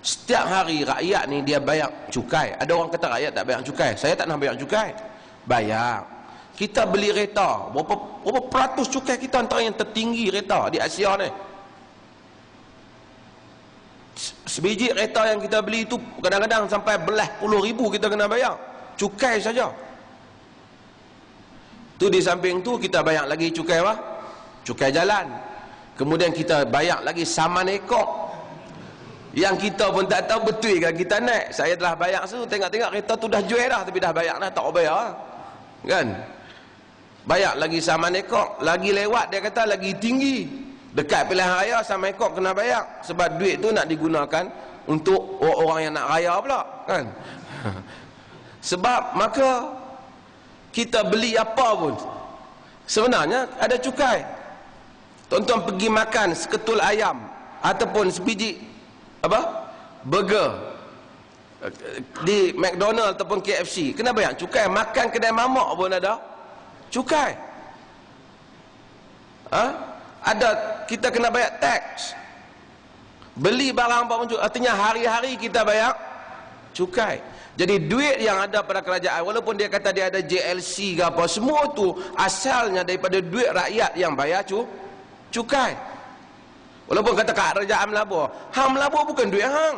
setiap hari rakyat ni dia bayar cukai. Ada orang kata rakyat tak bayar cukai. Saya tak nak bayar cukai. Bayar. Kita beli kereta, berapa peratus cukai kita antara yang tertinggi kereta di Asia ni. Sebiji kereta yang kita beli itu kadang-kadang sampai belas puluh ribu kita kena bayar cukai saja. Tu di samping tu kita bayar lagi cukai apa? Cukai jalan. Kemudian kita bayar lagi saman ekor, yang kita pun tak tahu betul ke kita naik. Saya telah bayar tengok-tengok kereta tu dah jual dah, tapi dah bayar dah, tak bayar kan. Bayar lagi saman ekor, lagi lewat dia kata lagi tinggi. Dekat pilihan raya sama ekor kena bayar, sebab duit tu nak digunakan untuk orang yang nak raya pula kan. Sebab maka kita beli apa pun sebenarnya ada cukai. Tuan-tuan pergi makan seketul ayam ataupun sebiji burger di McDonald ataupun KFC, kena bayar cukai. Makan kedai mamak pun ada cukai. Ada, kita kena bayar tax. Beli barang apa pun, artinya hari-hari kita bayar cukai. Jadi duit yang ada pada kerajaan, walaupun dia kata dia ada JLC ke apa, semua tu asalnya daripada duit rakyat yang bayar cukai. Walaupun kata kerajaan melabur, hang melabur bukan duit hang,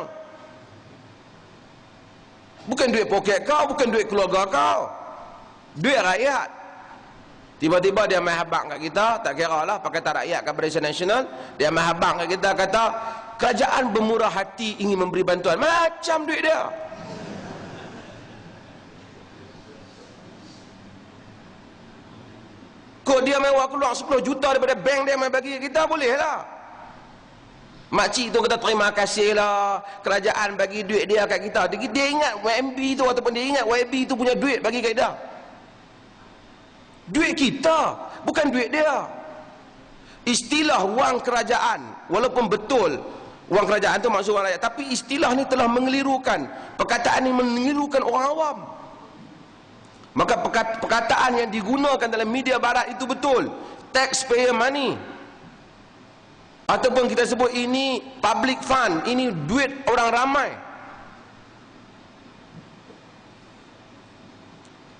bukan duit poket kau, bukan duit keluarga kau, duit rakyat. Tiba-tiba dia main habang kat kita, tak kira lah Pakatan Rakyat ke Barisan Nasional, dia main habang kat kita, kata kerajaan bermurah hati ingin memberi bantuan. Macam duit dia. Kok dia main keluar 10 juta daripada bank dia main bagi kita, boleh lah. Makcik tu kata terima kasih lah, kerajaan bagi duit dia kat kita. Dia ingat YMB tu, ataupun dia ingat YB tu punya duit bagi kat dia. Duit kita, bukan duit dia. Istilah wang kerajaan, walaupun betul wang kerajaan tu maksud wang rakyat, tapi istilah ni telah mengelirukan. Perkataan ni mengelirukan orang awam. Maka perkataan yang digunakan dalam media barat itu betul, taxpayer money, ataupun kita sebut ini public fund, ini duit orang ramai.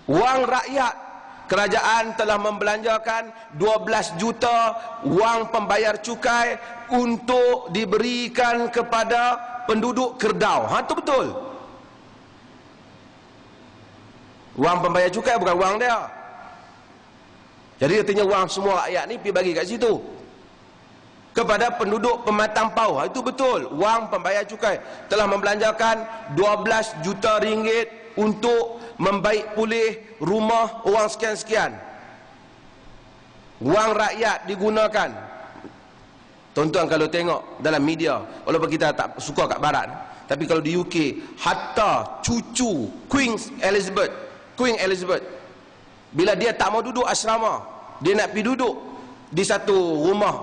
Wang rakyat. Kerajaan telah membelanjakan 12 juta wang pembayar cukai untuk diberikan kepada penduduk Kerbau. Itu betul. Wang pembayar cukai bukan wang dia. Jadi artinya wang semua rakyat ni pergi bagi kat situ kepada penduduk Pematang Pau. Itu betul. Wang pembayar cukai telah membelanjakan 12 juta ringgit untuk membaik pulih rumah orang sekian-sekian. Wang rakyat digunakan. Tuan-tuan kalau tengok dalam media, walaupun kita tak suka kat barat, tapi kalau di UK, hatta cucu Queen Elizabeth, bila dia tak mau duduk asrama, dia nak pergi duduk di satu rumah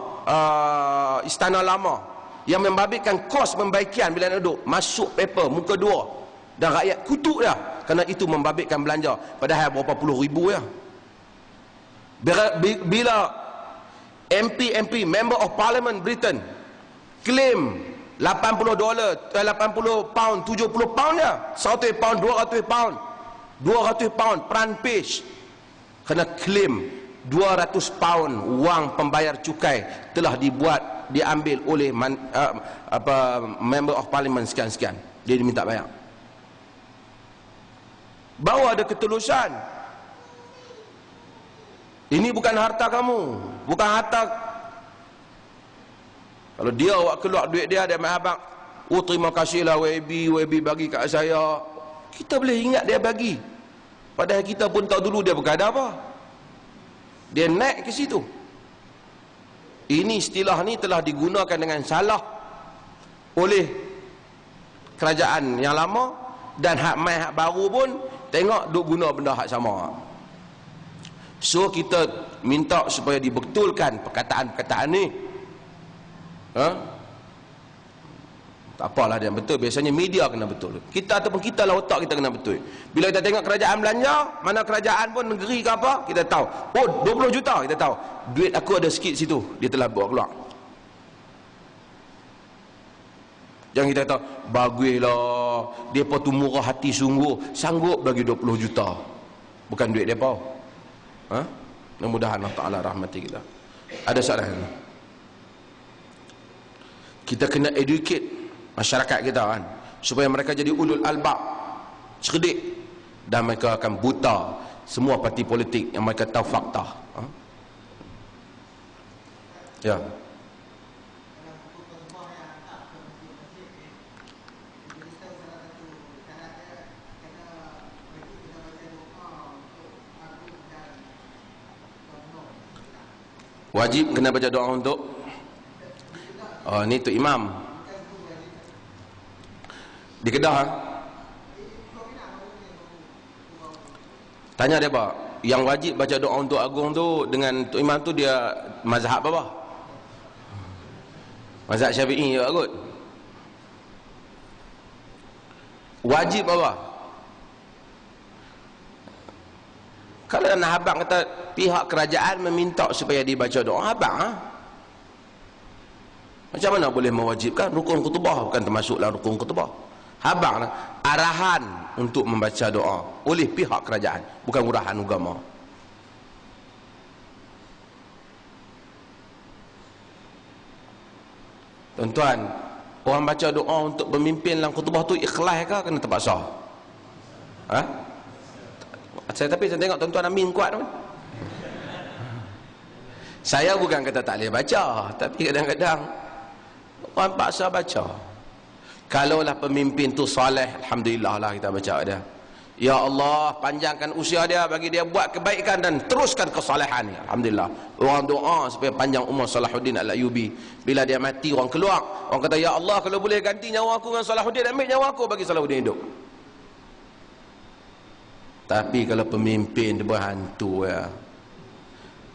istana lama yang membabitkan kos pembaikian. Bila nak duduk, masuk paper muka 2 dan rakyat kutuk dia kerana itu membabitkan belanja, padahal berapa puluh ribu ya. Bila MP, Member of Parliament Britain, claim $80, 80 pound, 70 pound ya, 100 pound, 200 pound front page, kena claim 200 pound wang pembayar cukai telah diambil oleh Member of Parliament sekian-sekian. Dia diminta bayar. Bahawa ada ketulusan. Ini bukan harta kamu, bukan harta. Kalau dia awak keluar duit dia main abang, oh terima kasihlah WB bagi kat saya, kita boleh ingat dia bagi, padahal kita pun tahu dulu dia berkada apa. Dia naik ke situ. Ini istilah ni telah digunakan dengan salah oleh kerajaan yang lama, dan hak mai hak baru pun tengok duk guna benda hak sama. So kita minta supaya dibetulkan perkataan-perkataan ni. Tak apalah dia betul, biasanya media kena betul. Kita ataupun kita lah otak kita kena betul. Bila kita tengok kerajaan belanja, mana kerajaan pun negeri ke apa, kita tahu. Oh 20 juta, kita tahu. Duit aku ada sikit situ, dia telah bawa keluar. Jangan kita kata, baguslah, mereka tu murah hati sungguh, sanggup bagi 20 juta. Bukan duit mereka. Mudah-mudahan Allah Ta'ala rahmati kita. Ada soalan? Kita kena educate masyarakat kita kan, supaya mereka jadi ulul albab, cerdik, dan mereka akan buta semua parti politik yang mereka tahu fakta. Ya. Wajib kena baca doa untuk ni tu imam di Kedah. Tanya dia apa yang wajib baca doa untuk agung tu dengan tu imam tu, dia mazhab apa? Mazhab Syafi'i juga kot. Wajib apa? Kalau nak abang kata pihak kerajaan meminta supaya dibaca doa, abang macam mana boleh mewajibkan? Rukun khutbah bukan termasuklah rukun khutbah. Abang arahan untuk membaca doa oleh pihak kerajaan, bukan urahan agama. Tuan-tuan, orang baca doa untuk pemimpin dalam khutbah tu ikhlas ke kena terpaksa? Tapi saya tengok tuan-tuan amin kuat pun. Saya bukan kata tak boleh baca, tapi kadang-kadang orang paksa baca. Kalaulah pemimpin tu soleh, alhamdulillah lah kita baca dia. Ya Allah, panjangkan usia dia, bagi dia buat kebaikan dan teruskan kesalehan ni. Alhamdulillah. Orang doa supaya panjang umur Salahuddin Al-Ayyubi. Bila dia mati, orang keluar, orang kata, ya Allah, kalau boleh ganti nyawa aku dengan Salahuddin, ambil nyawa aku bagi Salahuddin hidup. Tapi kalau pemimpin dia berhantu ya,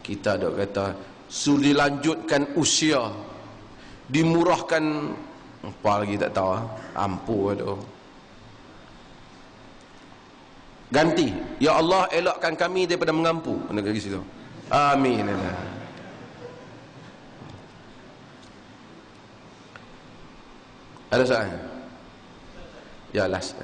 kita dok kata suruh dilanjutkan usia, dimurahkan apa lagi tak tahu, ampuh tu. Ganti, ya Allah elakkan kami daripada mengampu. Kena ke situ. Amin. Ada soalan? Ya, last.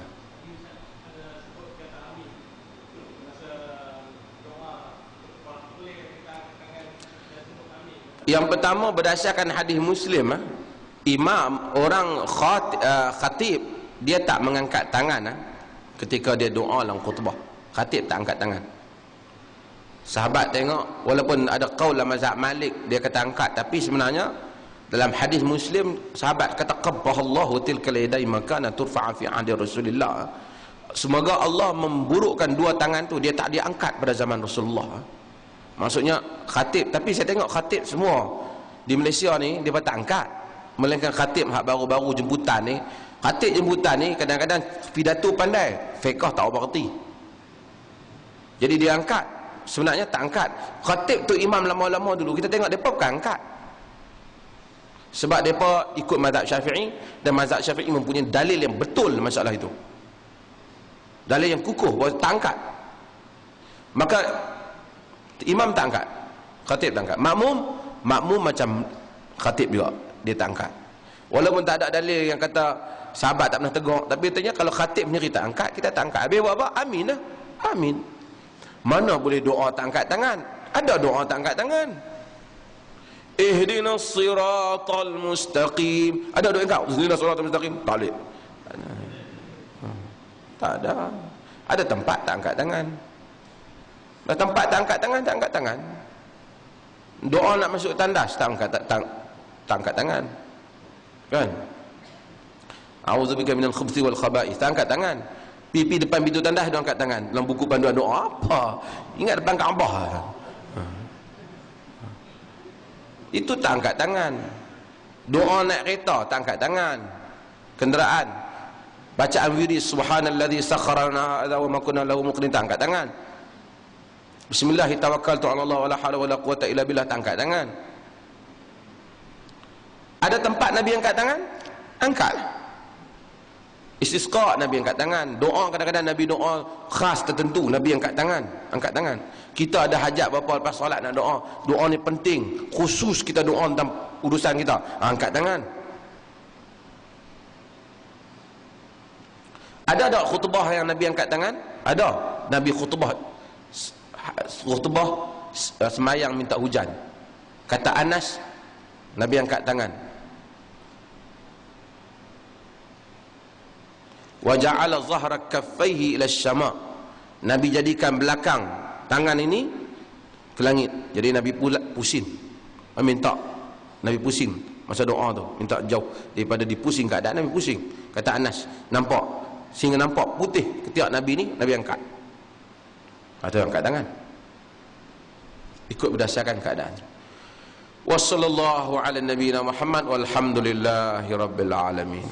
Yang pertama berdasarkan hadis Muslim, imam orang khatib dia tak mengangkat tangan ketika dia doa dalam khutbah. Khatib tak angkat tangan. Sahabat tengok, walaupun ada qaul dalam mazhab Malik dia kata angkat, tapi sebenarnya dalam hadis Muslim sahabat kata qabbahallahu tilkal yadai makana turfa'a fi ahdi Rasulillah. Semoga Allah memburukkan dua tangan tu, dia tak diangkat pada zaman Rasulullah. Maksudnya khatib, tapi saya tengok khatib semua Di Malaysia ni dia tak angkat. Melainkan khatib hak baru-baru jemputan ni, khatib jemputan ni kadang-kadang pidato pandai, fiqh tak apa reti. Jadi dia angkat. Sebenarnya tak angkat. Khatib tu imam lama-lama dulu, kita tengok depa bukan angkat. Sebab depa ikut mazhab Syafi'i, dan mazhab Syafi'i mempunyai dalil yang betul masalah itu. Dalil yang kukuh bahawa tak angkat. Maka imam tak angkat, khatib tak angkat. Makmum macam khatib juga, dia tak angkat. Walaupun tak ada dalil yang kata sahabat tak pernah tegur, tapi katanya kalau khatib sendiri tak angkat, kita tak angkat. Habis buat apa? Amin lah. Amin. Mana boleh doa tak angkat tangan? Ada doa tak angkat tangan. Ihdinas siratal mustaqim. Ada doa engkau? Ihdinas siratal mustaqim. Tak boleh. Tak ada. Ada tempat tak angkat tangan. Ada tempat tak angkat tangan, tak angkat tangan. Doa nak masuk tandas, tak angkat tangan. Kan? A'udzubika minal khubuthi wal khaba'ith, tak angkat tangan. Pipi depan pintu tandas dia angkat tangan. Dalam buku panduan doa apa? Ingat depan Kaabah. Itu tak angkat tangan. Doa naik kereta tak angkat tangan. Kenderaan, bacaan wirid subhanallazi sakhkhara lana hadza wa ma kunna lahu muqrinin, tak angkat tangan. Bismillah tawakkaltu 'ala Allah wa la haula wa la quwwata illa billah, tak angkat tangan. Ada tempat Nabi angkat tangan? Angkat. Istisqa Nabi angkat tangan. Doa kadang-kadang Nabi doa khas tertentu, Nabi angkat tangan. Angkat tangan. Kita ada hajat berapa lepas solat nak doa. Doa ni penting, khusus kita doa tentang urusan kita. Angkat tangan. Ada tak khutbah yang Nabi angkat tangan? Ada. Nabi khutbah semayang minta hujan. Kata Anas, Nabi angkat tangan. Wa ja'ala zahra kaffaihi ila syama'. Nabi jadikan belakang tangan ini ke langit. Jadi Nabi pusing. Minta Nabi pusing masa doa tu, minta jauh daripada dipusing keadaan. Nabi pusing. Kata Anas, nampak sehingga nampak putih ketiak Nabi ni, Nabi angkat. Atau angkat tangan. Ikut berdasarkan keadaan. Wassallallahu ala nabiyina Muhammad walhamdulillahi rabbil alamin.